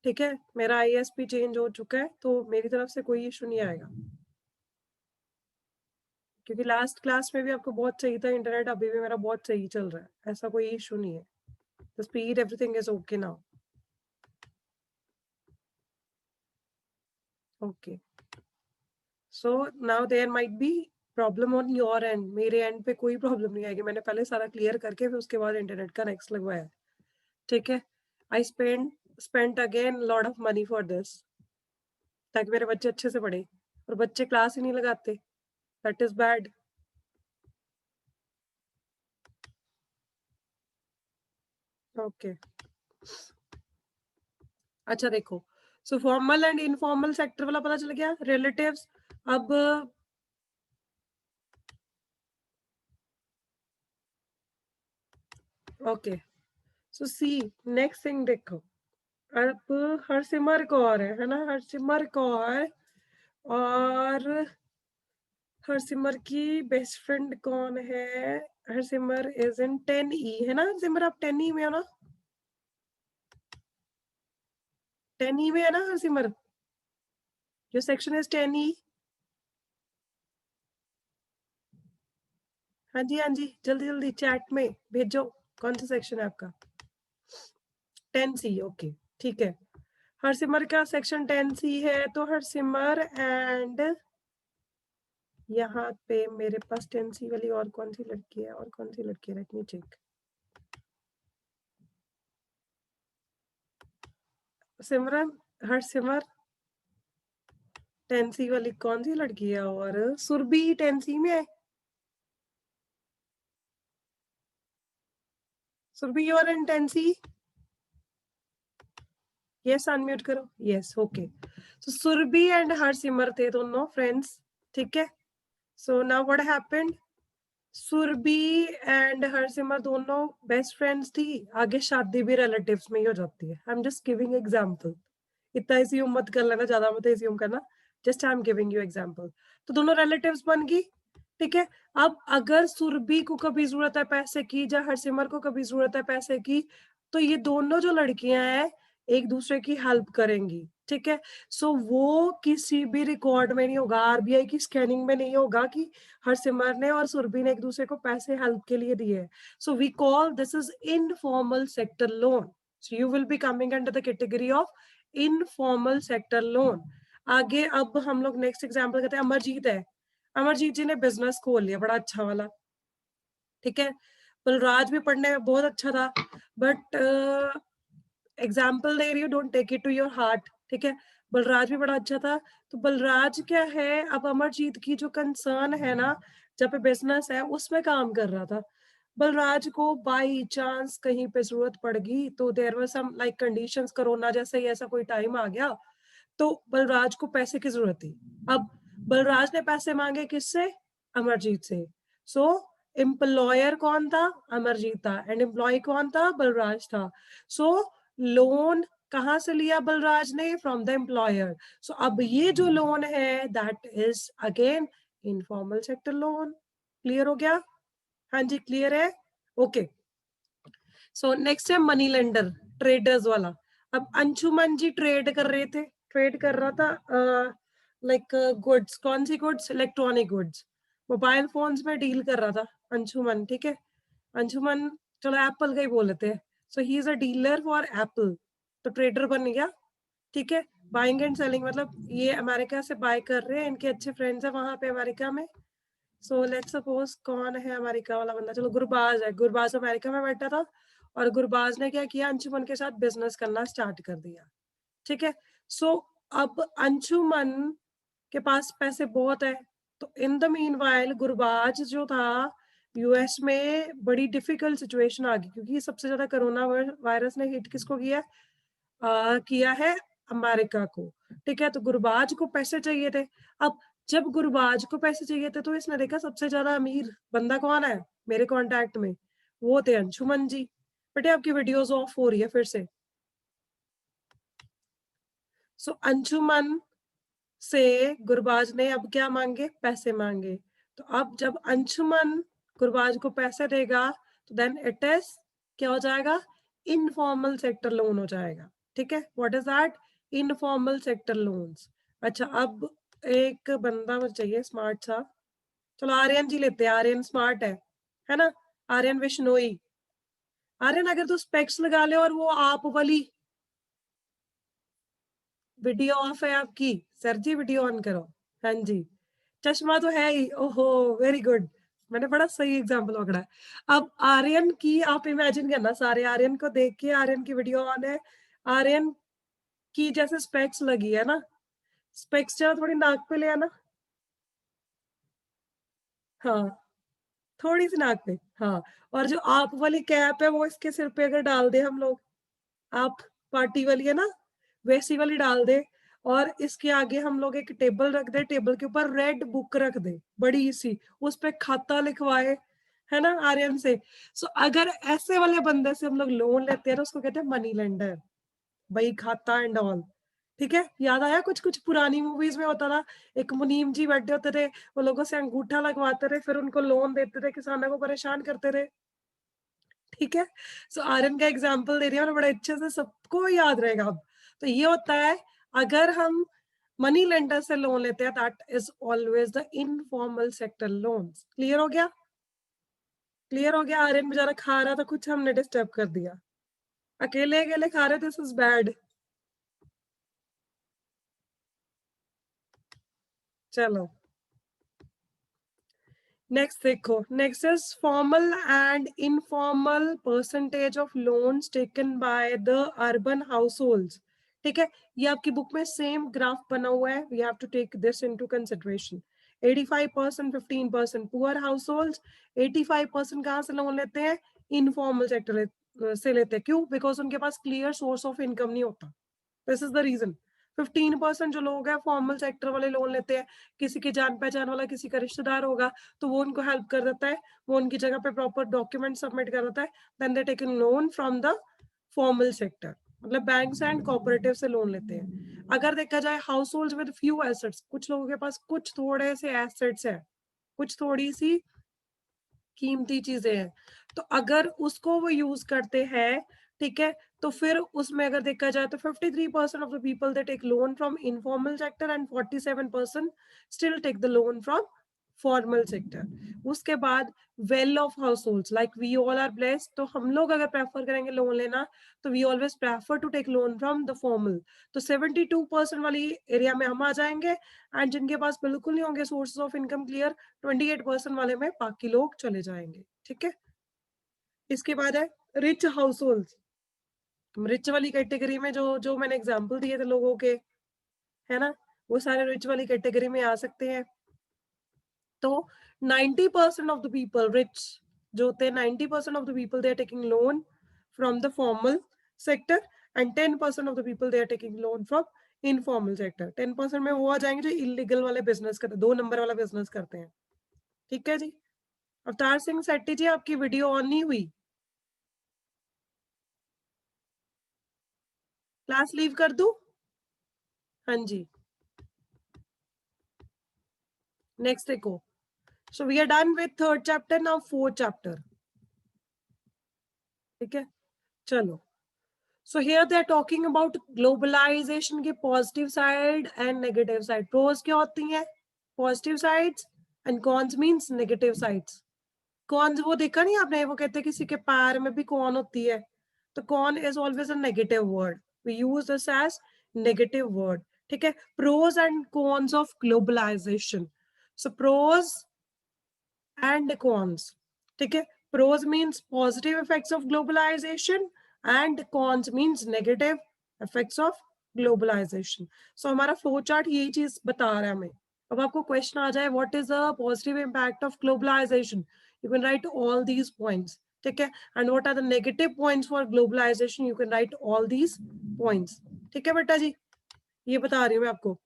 ठीक है, मेरा ISP चेंज हो चुका है, तो मेरी तरफ से कोई इशू नहीं आएगा, क्योंकि लास्ट क्लास में भी आपको बहुत सही था इंटरनेट, अभी भी मेरा बहुत सही चल रहा है, ऐसा कोई इशू नहीं है। The speed everything is okay now. Okay, so now there might be problem on your end. मेरे एंड पे कोई प्रॉब्लम नहीं आएगी, मैंने पहले सारा क्लियर करके फिर उसके बाद इंटरनेट का नेक्स्ट लगवाया। ठीक है, I spent again lot of money for this, ताकि मेरे बच्चे अच्छे से पढ़े, और बच्चे क्लास ही नहीं लगाते, दैट इज बैड। ओके, अच्छा देखो, सो फॉर्मल एंड इनफॉर्मल सेक्टर वाला पता चल गया, रिलेटिव्स। अब ओके, सो सी नेक्स्ट थिंग देखो, अब हरसिमर कौर है ना, हरसिमर कौर, और हरसिमर की बेस्ट फ्रेंड कौन है? हरसिमर इज इन 10E है ना, हरसिमर आप 10E में हो ना? 10E में है ना हरसिमर? जो सेक्शन इज 10E। हाँ जी हाँ जी, जल्दी जल्दी चैट में भेजो। कौन सा सेक्शन है आपका? 10C, ओके ठीक है। हरसिमर का सेक्शन 10C है, तो हरसिमर एंड यहाँ पे मेरे पास 10C वाली और कौन सी लड़की है, और कौन सी लड़की है, लेट मी चेक। सिमरन, हरसिमर 10C वाली कौन सी लड़की है? और सुरभि 10C में है। Surbhi you are in 10C? Yes, unmute करो। Yes, okay. So Surbhi and Harsimar थे दोनों फ्रेंड्स, ठीक है। So now what happened, Surbhi and Harsimar दोनों बेस्ट फ्रेंड्स थी, आगे शादी भी रिलेटिव्स में ही हो जाती है। I am just giving example, इतना एज्यूम मत कर लेना, ज्यादा मत एज्यूम करना, just I am giving you example. तो दोनों रिलेटिव्स बन गई, ठीक है। अब अगर सुरभि को कभी जरूरत है पैसे की, या हरसिमर को कभी जरूरत है पैसे की, तो ये दोनों जो लड़कियां हैं एक दूसरे की हेल्प करेंगी, ठीक है। सो वो किसी भी रिकॉर्ड में नहीं होगा, आरबीआई की स्कैनिंग में नहीं होगा कि हरसिमर ने और सुरभि ने एक दूसरे को पैसे हेल्प के लिए दिए। So we call this is informal sector loan. So you will be coming under the category of informal sector loan. आगे अब हम लोग नेक्स्ट एग्जांपल करते हैं। अमरजीत है, अमरजीत जी ने बिजनेस खोल लिया बड़ा अच्छा वाला, ठीक है। बलराज भी पढ़ने में बहुत अच्छा था, बट एग्जाम्पल दे रही हूँ, don't take it to your heart, ठीक है। बलराज भी बड़ा अच्छा था, तो बलराज क्या है, अब अमरजीत की जो कंसर्न है ना, जब पे बिजनेस है उसमें काम कर रहा था। बलराज को बाई चांस कहीं पे जरूरत पड़ गई, तो there were some like conditions, corona जैसे ही ऐसा कोई टाइम आ गया, तो बलराज को पैसे की जरूरत थी। अब बलराज ने पैसे मांगे किससे? अमरजीत से। सो एम्प्लॉयर कौन था? अमरजीत था, एंड एम्प्लॉय कौन था? बलराज था। सो लोन कहां से लिया बलराज ने? From the employer. सो अब ये जो लोन है that is again informal sector loan. Clear हो गया? हाँ जी, क्लियर है, ओके। सो नेक्स्ट है मनी लेंडर, ट्रेडर्स वाला। अब अंशुमन जी ट्रेड कर रहे थे, ट्रेड कर रहा था लाइक गुड्स, कौन सी goods? Electronic goods, mobile phones में डील कर रहा था अंशुमन, ठीक है। अंशुमन, चलो एप्पल का ही बोल लेते हैं। So he is a dealer for Apple, तो ट्रेडर बन गया, ठीक है। बाइंग एंड सेलिंग, मतलब ये अमेरिका से बाय कर रहे हैं, इनके अच्छे फ्रेंड्स है वहां पे अमेरिका में। सो लेट्स सपोज कौन है अमेरिका वाला बंदा, चलो गुरबाज है, गुरबाज अमेरिका में बैठा था, और गुरबाज ने क्या किया? अंशुमन के साथ बिजनेस करना स्टार्ट कर दिया, ठीक है। सो अब अंशुमन के पास पैसे बहुत है, तो इन द मीनवाइल गुरबाज जो था यूएस में बड़ी डिफिकल्ट सिचुएशन आ गई, क्योंकि सबसे ज्यादा कोरोना वायरस ने हिट किसको किया है? अमेरिका को, ठीक है। तो गुरबाज को पैसे चाहिए थे। अब जब गुरबाज को पैसे चाहिए थे, तो इसने देखा सबसे ज्यादा अमीर बंदा कौन है मेरे कांटेक्ट में? वो थे अंशुमन जी। बेटे आपकी वीडियोस ऑफ हो रही है फिर से। सो अंशुमन से गुरबाज ने अब क्या मांगे? पैसे मांगे। तो अब जब अंशुमन गुरबाज को पैसे देगा, तो देन इट इज क्या हो जाएगा? इनफॉर्मल सेक्टर लोन हो जाएगा, ठीक है। What is that? Informal sector loans. अच्छा, अब एक बंदा मुझे चाहिए स्मार्ट सा, चलो आर्यन जी लेते हैं, आर्यन स्मार्ट है ना? आर्यन विश्नोई। आर्यन, अगर तू स्पेक्स लगा ले और वो आप वाली वीडियो ऑफ है आपकी, सर जी वीडियो ऑन करो। हाँ जी, चश्मा तो है ही, ओहो वेरी गुड, मैंने बड़ा सही एग्जांपल पकड़ा है। अब आर्यन की आप इमेजिन करना, सारे आर्यन को देख के, आर्यन की वीडियो ऑन है, आर्यन की जैसे स्पेक्स लगी है ना, स्पेक्स जरा थोड़ी नाक पे ले आना, हाँ थोड़ी सी नाक पे, हाँ। और जो आप वाली कैप है वो इसके सिर पे अगर डाल दे हम लोग, आप पार्टी वाली है ना, वैसी वाली डाल दे, और इसके आगे हम लोग एक टेबल रख दे, टेबल के ऊपर रेड बुक रख दे बड़ी सी, उस पे खाता लिखवाए, है ना, आर्यन से। सो अगर ऐसे वाले बंदे से हम लोग लोन लेते हैं तो उसको कहते हैं मनी लेंडर, भाई खाता एंड ऑल, ठीक है। याद आया? कुछ कुछ पुरानी मूवीज में होता था, एक मुनीम जी बैठे होते थे, वो लोगों से अंगूठा लगवाते थे, फिर उनको लोन देते थे, किसानों को परेशान करते थे, ठीक है। सो आर्यन का एग्जांपल दे रही हूँ, बड़े अच्छे से सबको याद रहेगा अब। तो ये होता है, अगर हम मनी लेंडर से लोन लेते हैं, that is always the informal sector loans. Clear हो गया? क्लियर हो गया? आर्यन बेचारा खा रहा था कुछ, हमने डिस्टर्ब कर दिया, अकेले अकेले खा रहे, दिस इज बैड। चलो नेक्स्ट देखो, next is formal and informal percentage of loans taken by the urban households. ठीक है, ये आपकी बुक में सेम ग्राफ बना हुआ है, we have to take this into consideration. 85%, 15% poor households, 85% कहाँ से लोन लेते हैं? इनफॉर्मल सेक्टर से लेते हैं। क्यों? बिकॉज उनके पास क्लियर सोर्स ऑफ इनकम नहीं होता, दिस इज द रीजन। 15% जो लोग हैं फॉर्मल सेक्टर वाले लोन लेते हैं, किसी की जान पहचान वाला, किसी का रिश्तेदार होगा तो वो उनको हेल्प कर देता है, वो उनकी जगह पे प्रॉपर डॉक्यूमेंट सबमिट कर देता है, then they take loan from the formal sector, मतलब बैंक्स एंड कोऑपरेटिव से लोन लेते हैं। अगर देखा जाए household with few assets, कुछ लोगों के पास कुछ थोड़े से एसेट्स है, कुछ थोड़ी सी कीमती चीजें हैं, तो अगर उसको वो यूज करते हैं, ठीक है, तो फिर उसमें अगर देखा जाए तो 53% of the people they take loan from informal sector and 47% still take the loan from formal sector. उसके बाद well off household like we all are blessed, तो हम लोग अगर प्रेफर करेंगे लोन लेना तो we always prefer to take loan from the formal, तो 72% वाली एरिया में हम आ जाएंगे। एंड जिनके पास बिल्कुल नहीं होंगे सोर्सेज ऑफ इनकम क्लियर, 28% वाले में बाकी लोग चले जाएंगे। ठीक है, इसके बाद है रिच हाउस होल्ड। रिच वाली कैटेगरी में जो जो मैंने एग्जांपल दिए थे लोगों के, है ना, वो सारे रिच वाली कैटेगरी में आ सकते हैं। तो 90% ऑफ द पीपल रिच जो होते हैं, 90% of the people they are taking loan from the formal sector and 10% of the people they are taking loan from informal sector. 10% में वो आ जाएंगे जो इलीगल वाले बिजनेस करते हैं, 2 नंबर वाला बिजनेस करते हैं। ठीक है जी, अवतार सिंह सेट्टी जी आपकी वीडियो ऑन नहीं हुई, क्लास लीव कर दूं? हाँ जी, नेक्स्ट देखो, so we are done with third chapter, now fourth chapter. ठीक है, चलो, so here they are talking about globalisation के positive side and negative side. Pros क्या होती हैं? Positive sides, and cons means negative sides. Cons वो देखा नहीं आपने, वो कहते हैं किसी के पैर में भी कॉन होती है, तो con is always a negative word, we use this as negative word. ठीक है, pros and cons of globalisation, so pros and cons. ठीक है, pros means positive effects of globalisation and cons means negative effects of globalisation. So हमारा flow chart यही चीज बता रहा है हमें। अब आपको क्वेश्चन आ जाए what is the positive impact of globalization, you can write all these points. ठीक है, and what are the negative points for globalization, you can write all these points. ठीक है बेटा जी, ये बता रही हूँ मैं आपको।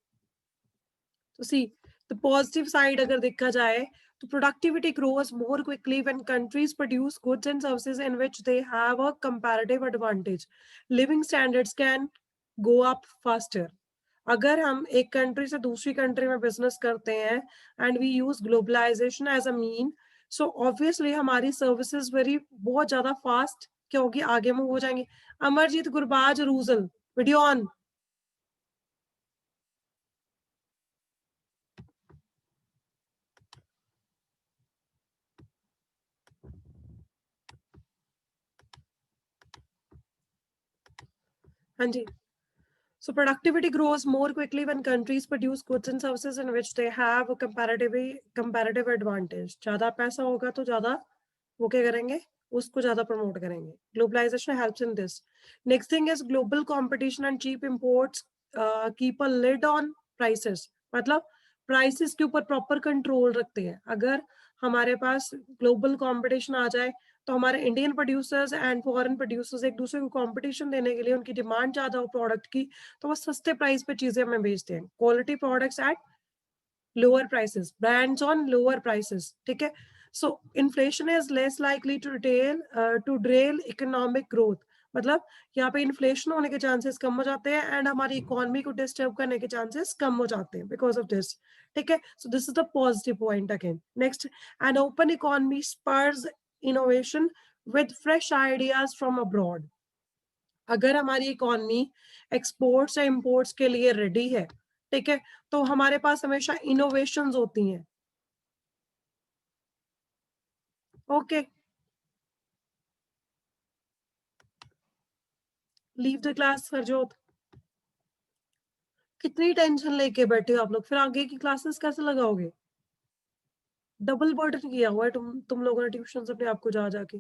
तो सी द पॉजिटिव साइड अगर देखा जाए तो productivity grows more quickly when countries produce goods and services in which they have a comparative advantage. Living standards can go up faster. अगर हम एक कंट्री से दूसरी कंट्री में बिजनेस करते हैं and we use globalisation as a mean, so obviously हमारी services very बहुत ज्यादा फास्ट क्या होगी, आगे मूव हो जाएंगे। Amarjeet Gurbaz Rujal, video on. हाँ जी, so productivity grows more quickly when countries produce goods and services in which they have a comparative advantage. ज्यादा पैसा होगा तो ज्यादा वो क्या करेंगे, उसको ज्यादा प्रमोट करेंगे। Globalization helps in this. Next thing is global competition and cheap imports keep a lid on prices. मतलब prices के ऊपर proper control रखते हैं। अगर हमारे पास ग्लोबल कंपटीशन आ जाए तो हमारे Indian producers and foreign producers एक दूसरे को कंपटीशन देने के लिए, उनकी डिमांड ज्यादा हो प्रोडक्ट की, तो वो सस्ते प्राइस पे चीजें हमें बेचते हैं। Quality products at lower prices, brands on lower prices. ठीक है, so inflation is less likely to derail economic growth. मतलब यहाँ पे इन्फ्लेशन होने के चांसेस कम हो जाते हैं एंड हमारी इकोनॉमी को डिस्टर्ब करने के चांसेस कम हो जाते हैं बिकॉज ऑफ दिस। ठीक है, सो this is the positive point again. Next, an open economy Spurs innovation with fresh ideas from abroad. अगर हमारी इकोनॉमी एक्सपोर्ट्स या इंपोर्ट्स के लिए रेडी है, ठीक है, तो हमारे पास हमेशा इनोवेशंस होती हैं। Okay, leave the class Harjot. कितनी टेंशन लेके बैठे हो आप लोग, फिर आगे की क्लासेस कैसे लगाओगे? डबल बर्डन किया हुआ है तुम लोगों ने ट्यूशन से अपने आप को जा जाके।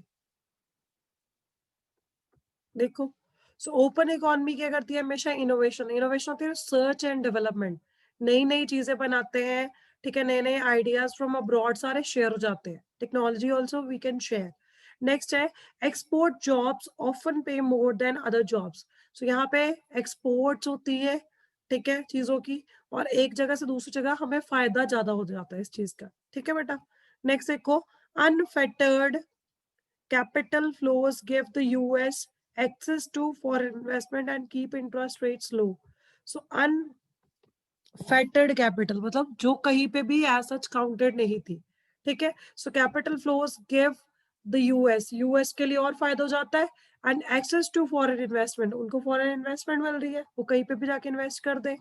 देखो, सो ओपन इकोनॉमी क्या करती है हमेशा? इनोवेशन। इनोवेशन होती है रिसर्च एंड डेवलपमेंट, नई नई चीजें बनाते हैं, ठीक है, नए नए आइडियाज फ्रॉम अब्रॉड सारे शेयर हो जाते हैं। Technology also we can share. Next है export jobs often pay more than other jobs. So यहाँ पे एक्सपोर्ट्स होती है, ठीक है, चीजों की, और एक जगह से दूसरी जगह हमें फायदा ज्यादा हो जाता है इस चीज का, ठीक है बेटा। नेक्स्ट देखो, unfettered capital flows give the US access to foreign investment and keep interest rates low. So unfettered capital मतलब जो कहीं पे भी as such counted नहीं थी, ठीक है। So capital flows give the US के लिए और फायदा हो जाता है, and access to foreign investment, उनको foreign investment मिल रही है, वो कहीं पे भी जाके invest कर दे।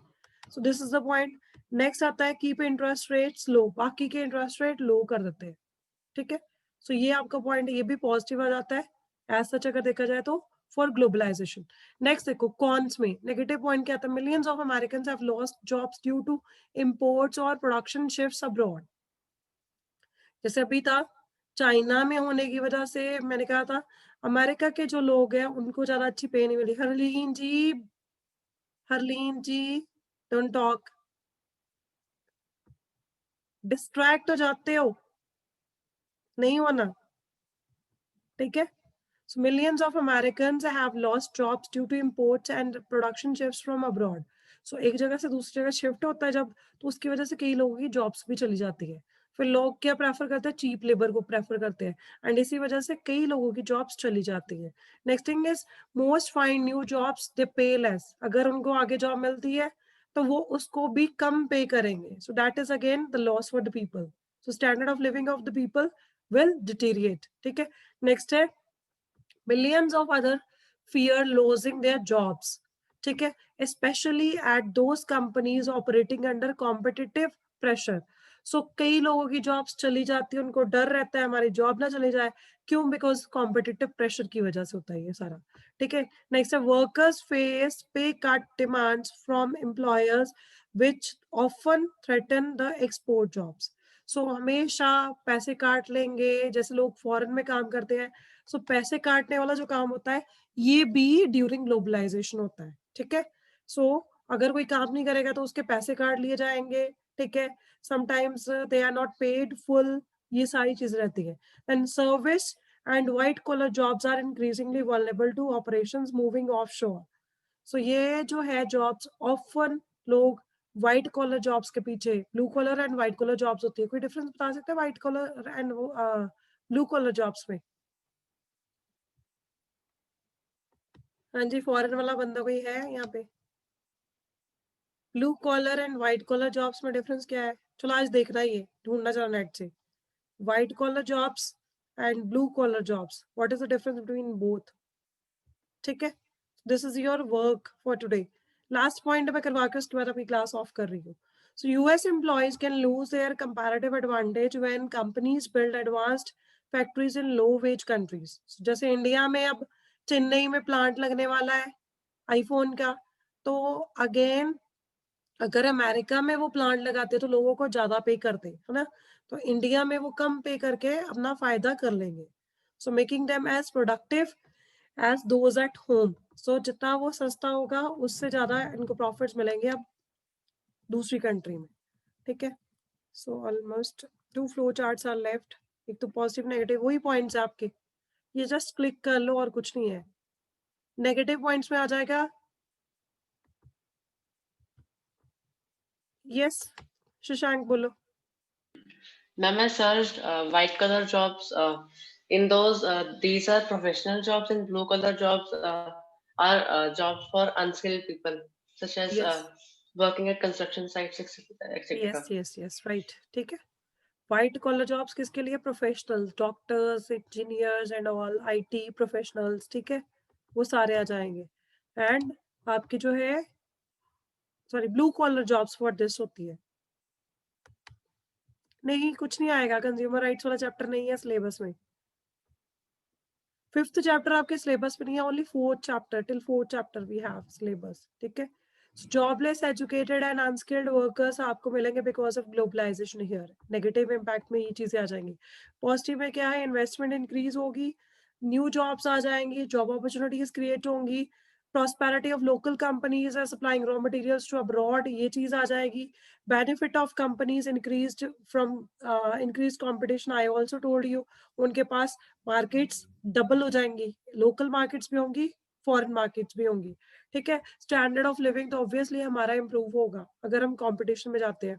So this is the point. Next आता है keep interest rates low, बाकी के interest rate low कर देते हैं, ठीक है। सो ये आपका पॉइंट है, ये भी पॉजिटिव आ जाता है एज सच अगर देखा जाए तो फॉर ग्लोबलाइजेशन। नेक्स्ट देखो कॉन्स में नेगेटिव पॉइंट क्या था? Millions of Americans have lost jobs due to imports और प्रोडक्शन शिफ्ट्स अब्रॉड। जैसे अभी था चाइना में होने की वजह से, मैंने कहा था अमेरिका के जो लोग हैं उनको ज्यादा अच्छी पे नहीं मिली। हरलीन जी डोंट टॉक, डिस्ट्रैक्ट हो जाते हो, नहीं होना, ठीक है। So millions of Americans have lost jobs due to imports and production shifts from abroad. So एक जगह से दूसरी जगह शिफ्ट होता है जब, तो उसकी वजह से कई लोगों की जॉब्स भी चली जाती है। फिर लोग क्या प्रेफर करते हैं? चीप लेबर को प्रेफर करते हैं, एंड इसी वजह से कई लोगों की जॉब्स चली जाती है। Next thing is most find new jobs they pay less. अगर उनको आगे जॉब मिलती है तो वो उसको भी कम पे करेंगे। So that is again the loss for the people. So standard of living of the people will deteriorate, ठीक है। नेक्स्ट है millions of other fear losing their jobs, ठीक है, especially at those companies operating under competitive pressure. So कई लोगों की jobs चली जाती है, उनको डर रहता है हमारी जॉब ना चली जाए, क्यों? बिकॉज कॉम्पिटिटिव प्रेशर की वजह से होता है ये सारा, ठीक है। नेक्स्ट है workers face pay cut demands from employers which often threaten the export jobs. So हमेशा पैसे काट लेंगे, जैसे लोग फॉरेन में काम करते हैं। सो पैसे काटने वाला जो काम होता है ये भी ड्यूरिंग ग्लोबलाइजेशन होता है, ठीक है। सो अगर कोई काम नहीं करेगा तो उसके पैसे काट लिए जाएंगे, ठीक है। Sometimes they are not paid full, ये सारी चीजें रहती है। And service and white collar jobs are increasingly vulnerable to operations moving offshore. So ये जो है जॉब्स ऑफन लोग व्हाइट कॉलर जॉब्स के पीछे, blue collar and white collar jobs होती है। कोई डिफरेंस बता सकते हैं white collar and blue collar jobs में? हाँ जी, फॉरेन वाला बंदा कोई है यहाँ पे? Blue collar and white collar jobs में डिफरेंस क्या है? चलो आज देखना ही है, ढूंढना चला नेट से। White collar jobs and blue collar jobs, what is the difference between both, ठीक है। This is your work for today. Last point मैं करवा के उसके बाद अपनी क्लास ऑफ कर रही हूँ। So US employees can lose their comparative advantage when companies build advanced factories in low wage countries. जैसे इंडिया में अब चेन्नई में प्लांट लगने वाला है आईफोन का, तो अगेन अगर अमेरिका में वो प्लांट लगाते तो लोगों को ज्यादा पे करते, है ना। तो इंडिया में वो कम पे करके अपना फायदा कर लेंगे। So making them as productive as those at home. So जितना वो सस्ता होगा उससे ज्यादा इनको प्रॉफिट्स मिलेंगे अब दूसरी कंट्री में, ठीक है। So almost 2 flow charts are left. एक तो पॉजिटिव नेगेटिव वही पॉइंट्स है आपके, ये जस्ट क्लिक कर लो और कुछ नहीं है। नेगेटिव पॉइंट्स में आ जाएगा, यस शशांक बोलो। Ma'am, I searched white collar jobs. In those, these are professional jobs, and blue collar jobs are jobs for unskilled people, such as Yes. working at construction sites, etc. Yes yes yes right, ठीक है। White collar jobs किसके लिए? Professionals, doctors, engineers and all, IT professionals, ठीक है, वो सारे आ जाएंगे। And आपकी जो है sorry blue collar jobs for this होती है। नहीं कुछ नहीं आएगा, कंज्यूमर राइट्स वाला चैप्टर नहीं है सिलेबस में। 5th चैप्टर आपके सिलेबस में नहीं है, only 4th chapter, till 4th chapter we have syllabus, ठीक है। Jobless educated and unskilled workers आपको मिलेंगे because of globalization here. Negative impact में ये चीजें आ जाएंगी। पॉजिटिव में क्या है, इन्वेस्टमेंट इंक्रीज होगी, न्यू जॉब्स आ जाएंगी, जॉब अपॉर्चुनिटीज क्रिएट होंगी, prosperity of local companies are supplying raw materials to abroad, ये चीज आ जाएगी। benefit of companies increased from increased competition, I also told you, उनके पास मार्केट्स डबल हो जाएंगी, लोकल मार्केट्स भी होंगी, फॉरेन मार्केट्स भी होंगी, ठीक है। स्टैंडर्ड ऑफ लिविंग तो ऑब्वियसली हमारा इंप्रूव होगा अगर हम कंपटीशन में जाते हैं,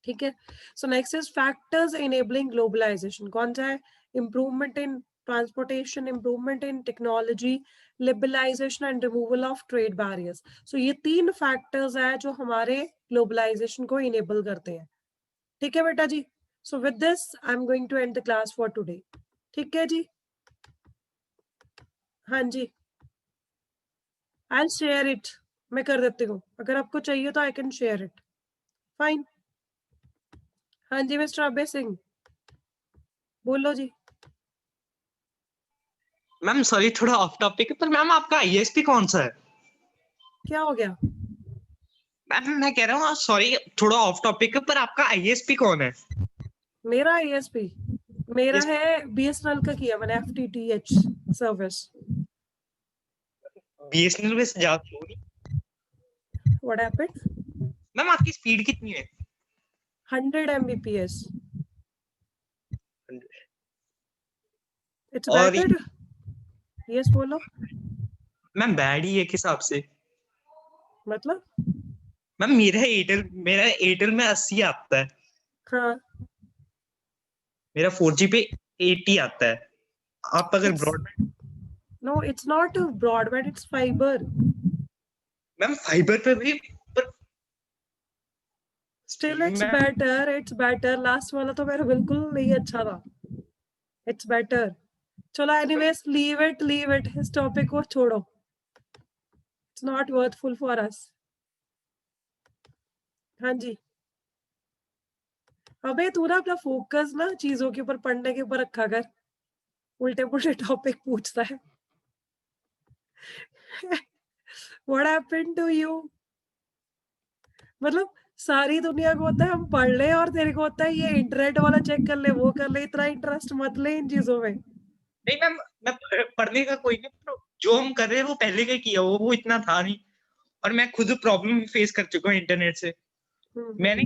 ठीक है। So next is factors enabling globalisation, कौन सा है, improvement in transportation, improvement in technology, liberalisation and removal of trade barriers. So ये 3 फैक्टर्स है जो हमारे ग्लोबलाइजेशन को इनेबल करते हैं, ठीक है बेटा जी। So with this I am going to end the class for today, ठीक है जी। हाँ जी, आई शेयर इट, मैं कर देती हूँ, अगर आपको चाहिए तो I can share it, fine. हाँ जी मिस्टर अभय सिंह, बोलो जी। मैम सॉरी थोड़ा ऑफ टॉपिक है, पर मैम आपका आईएसपी कौन सा है? क्या हो गया? मैम मैं कह रहा हूँ सॉरी थोड़ा ऑफ टॉपिक है, पर आपका आईएसपी कौन है? मेरा आईएसपी मेरा Yes. है बीएसएनएल का किया मैंने, एफटीटीएच सर्विस। बीएसएनएल में से जाती होगी। What happened? मैम आपकी स्पीड कितनी है? 100 Mbps। इट्स और बेटर। यस बोलो। मैम बैड ही एक हिसाब से। मतलब? मैम मेरा एयरटेल में 80 आता है, हाँ, मेरा 4G पे 80 आता है। आप अगर It's- broadband, no it's not broadband, it's fibre. Ma'am fibre पे भी, पर still it's ma'am better, it's better. Last वाला तो मेरा बिल्कुल नहीं अच्छा था, इट्स बेटर। चलो एनीवेज, लीव इट, इस टॉपिक को छोड़ो, it's not worthful for us. हाँ जी, अबे तू ना अपना फोकस ना चीजों के ऊपर, पढ़ने के ऊपर रखा कर, उल्टे पुल्टे टॉपिक पूछता है। What happened to you? मतलब सारी दुनिया को होता है हम पढ़ ले, और तेरे को होता है ये इंटरनेट वाला चेक कर ले, वो कर ले। इतना इंटरेस्ट मत ले इन चीजों में। नहीं मैम, मैं पढ़ने का कोई नहीं, पर जो हम कर रहे हैं वो पहले का किया, वो इतना था नहीं। और मैं खुद प्रॉब्लम फेस कर चुका हूँ इंटरनेट से। मैंने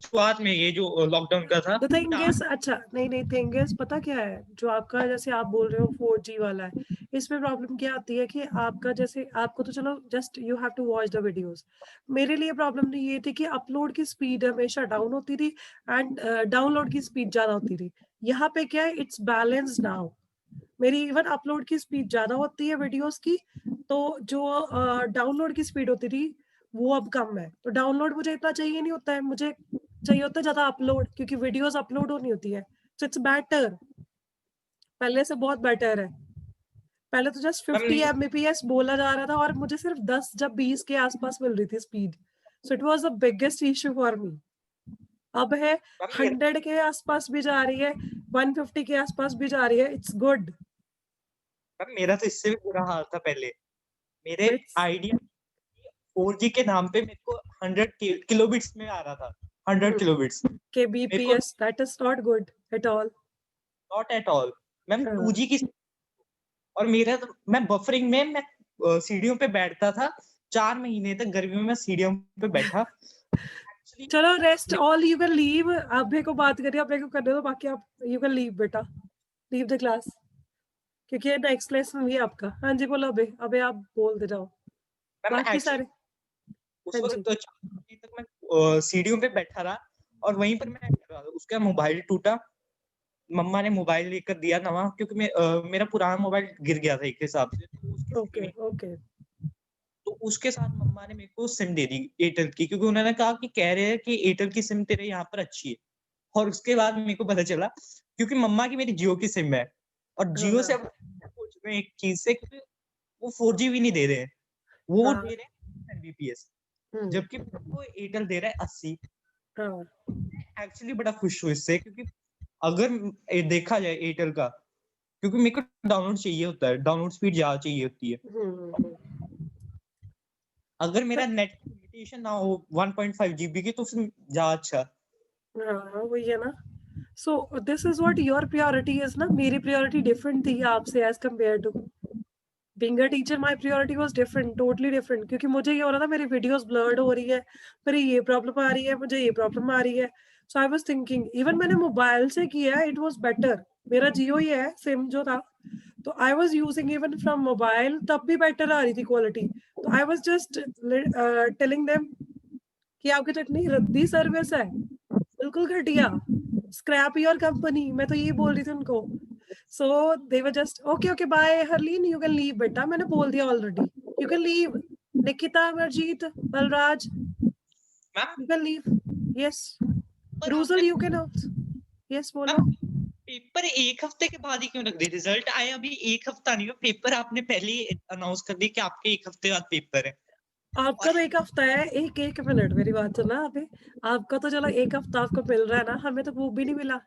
शुरुआत में ये जो लॉकडाउन का था, The thing is, अच्छा नहीं थिंग इज पता क्या है, जो आपका जैसे आप बोल रहे हो 4G वाला है, इसमें प्रॉब्लम क्या आती है कि आपका जैसे आपको तो चलो just you have to watch the videos. मेरे लिए प्रॉब्लम नहीं ये थी कि अपलोड की स्पीड हमेशा डाउन होती थी एंड डाउनलोड की स्पीड ज्यादा होती थी। यहाँ पे क्या है, इट्स बैलेंस नाउ। मेरी इवन अपलोड की स्पीड ज्यादा होती है वीडियोस की, तो जो डाउनलोड की स्पीड होती थी वो अब कम है। तो डाउनलोड मुझे इतना चाहिए नहीं होता है, मुझे चाहिए होता है ज्यादा अपलोड, क्योंकि वीडियोस अपलोड होनी होती है। सो इट्स बेटर, पहले से बहुत बेटर है। पहले तो जस्ट 50 Mbps बोला जा रहा था और मुझे सिर्फ 10 जब 20 के आसपास मिल रही थी speed. So it was the biggest issue for me. अब है 100 के आसपास भी जा रही है, 150 के आसपास भी जा रही है, इट्स गुड। मेरा तो इससे भी बुरा हाल था पहले। मेरे आइडिया 4G के नाम पे मेरे को 100 किलोबिट्स में आ रहा था, 100 kilobits kbps, that is not good at all, not at all. Ma'am 2G की, और मेरा तो मैं बफरिंग में मैं सीढ़ियों पे बैठता था 4 महीने तक, गर्मियों में सीढ़ियों पे बैठा। चलो rest all, you can leave. Abhay को बात करिए, अभय को करने दो, बाकी आप यू कैन लीव बेटा, लीव द क्लास, क्योंकि नेक्स्ट लेसन भी है आपका। हाँ जी बोलो अभय, अभय आप बोल दे जाओ बाकी सारे। उस वक्त तो 4 महीने तक मैं सीढ़ियों पे बैठा रहा और वहीं पर मैं कर रहा था। उसका मोबाइल टूटा, मम्मा ने मोबाइल लेकर दिया नवा, क्योंकि मेरा पुराना मोबाइल गिर गया था एक हिसाब से। ओके तो उसके साथ मम्मा ने मेरे को सिम दे दी एयरटेल की, क्योंकि उन्होंने कहा कि कह रहे हैं कि एयरटेल की सिम तेरे यहाँ पर अच्छी है। और उसके बाद मेरे को पता चला, क्योंकि मम्मा की मेरी जियो की सिम है, और जियो से अब पूछ रहे हैं एक चीज से, क्योंकि वो 4G भी नहीं दे रहे हैं, वो दे रहे हैं Mbps, जबकि वो एयरटेल दे रहा है 80। एक्चुअली बड़ा खुश हूँ इससे, क्योंकि अगर देखा जाए एयरटेल का, क्योंकि मेरे को डाउनलोड चाहिए होता है, डाउनलोड स्पीड ज्यादा चाहिए होती है। अगर मेरा नेट लिमिटेशन ना हो 1.5 GB की तो फिर ज्यादा अच्छा। हाँ वही है ना। So this is what your priority is ना, मेरी प्रायोरिटी डिफरेंट थी आपसे as compare to being a teacher. My priority was different, totally different, क्योंकि मुझे ये हो रहा था मेरी वीडियोस ब्लर्ड हो रही है, मेरी ये प्रॉब्लम आ रही है, मुझे ये प्रॉब्लम आ रही है। सो आई वाज थिंकिंग, इवन मैंने मोबाइल से किया है, इट वाज बेटर। मेरा जियो ही है सिम जो था, तो I was using even from mobile, तब भी बेटर आ रही थी क्वालिटी। तो I was just telling them कि आपकी तो इतनी रद्दी सर्विस है, बिल्कुल घटिया, स्क्रैप योर कंपनी, मैं तो ये बोल रही थी उनको। So they were just okay okay bye Harleen, you can leave बेटा, मैंने बोल दिया already, you can leave. Nikita, Amarjeet, Balraj, ma'am you can leave. Yes Rujal, you can also. Yes बोलो। पेपर एक हफ्ते के बाद ही क्यों रख दी? रिजल्ट आए अभी एक हफ्ता नहीं हुआ, पेपर आपने पहले ही अनाउंस कर दी कि आपके एक हफ्ते बाद पेपर है। आपका तो एक हफ्ता है। एक मिनट मेरी बात सुनना अभी। आपका तो चलो एक हफ्ता आपको मिल रहा है ना, हमें तो वो भी नहीं मिला।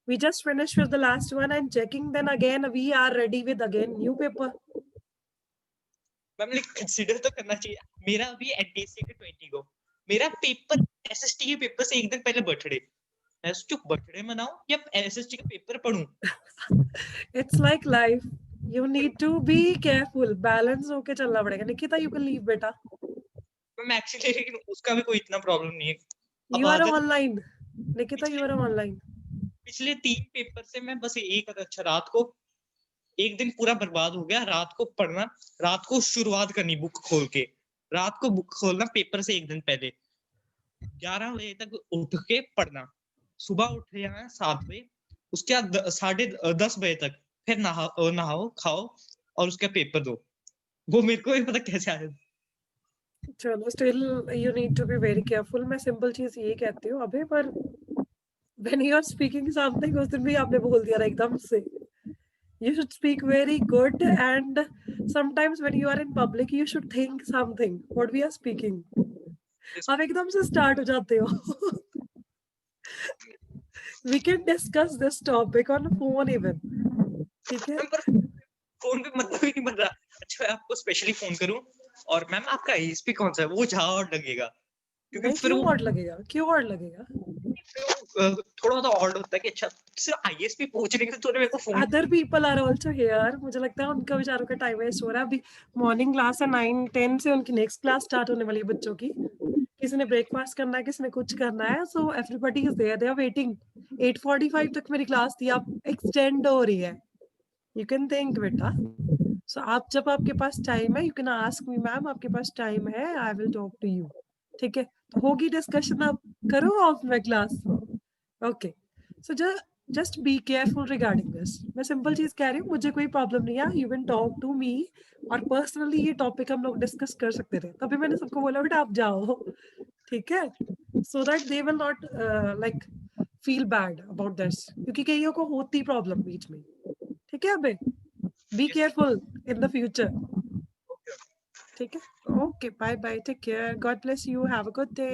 We just finished with the last one and checking, then again we are ready with again new paper. Ma'am लेकिन कंसीडर तो करना चाहिए। मेरा अभी एनटीएससी के 20 को मेरा पेपर, एसएसटी के पेपर से एक दिन पहले बर्थडे। मैं सोचूं बर्थडे मनाऊं या एसएसटी का paper पढूं। It's like life. You need to be careful. Balance होके चलना पड़ेगा। निकिता, you can leave बेटा। मैं एक्चुअली लेकिन उसका भी कोई इतना प्रॉब्लम नहीं है। अब You are आदत online. Nikita, you are online. पिछले 3 पेपर से मैं बस एक अच्छा रात को एक दिन पूरा बर्बाद हो गया। रात को पढ़ना, रात को शुरुआत करनी बुक खोल के, रात को बुक खोलना पेपर से एक दिन पहले, 11 बजे तक उठ के पढ़ना, सुबह उठ जाना 7 बजे, उसके बाद 10:30 बजे तक फिर नहाओ खाओ और उसका पेपर दो। वो मेरे को भी पता कैसे आया। चलो still you need to be very careful. मैं सिंपल चीज ये कहती हूँ अभी, पर when you are speaking something, उस दिन भी आपने बोल दिया ना एकदम से। You should speak very good, and sometimes when you are in public you should think something what we are speaking. आप एकदम से स्टार्ट हो जाते हो। We can discuss this topic on phone even. ठीक है। फोन पे मतलब ही नहीं बन रहा। अच्छा मैं आपको स्पेशली फोन करूं और मैम आपका एएसपी कौन सा है, वो जहां और लगेगा क्योंकि नहीं, फिर क्यों वो ऑड लगेगा? क्यों ऑड लगेगा? थोड़ा सा ऑड होता है कि अच्छा सिर्फ आईएसपी पूछने के लिए तूने मेरे को phone. Other people are also here. मुझे लगता है उनका बेचारों का टाइम वेस्ट हो रहा है। अभी मॉर्निंग क्लास है 9-10 से, उनकी नेक्स्ट क्लास स्टार्ट होने वाली है बच्चों की। किसी ने ब्रेकफास्ट करना है, किसी ने कुछ करना है। So everybody is there, they are waiting. 8:45 तक मेरी क्लास थी, अब एक्सटेंड हो रही है। यू कैन थिंक बेटा। सो आप जब आपके पास टाइम है, you can ask me ma'am, आपके पास टाइम है, I will talk to you. ठीक है, तो होगी डिस्कशन। आप करो of my class. Okay, so just be careful regarding this. मैं सिंपल चीज कह रही हूँ, मुझे कोई प्रॉब्लम नहीं है। You can talk to me, और पर्सनली ये टॉपिक हम लोग डिस्कस कर सकते थे। तभी मैंने सबको बोला बेटा आप जाओ, ठीक है, so that they will not like feel bad about this, क्योंकि कईयों को होती प्रॉब्लम बीच में। ठीक है, अबे be careful in the future. ठीक है, okay, bye bye, take care, God bless you, have a good day.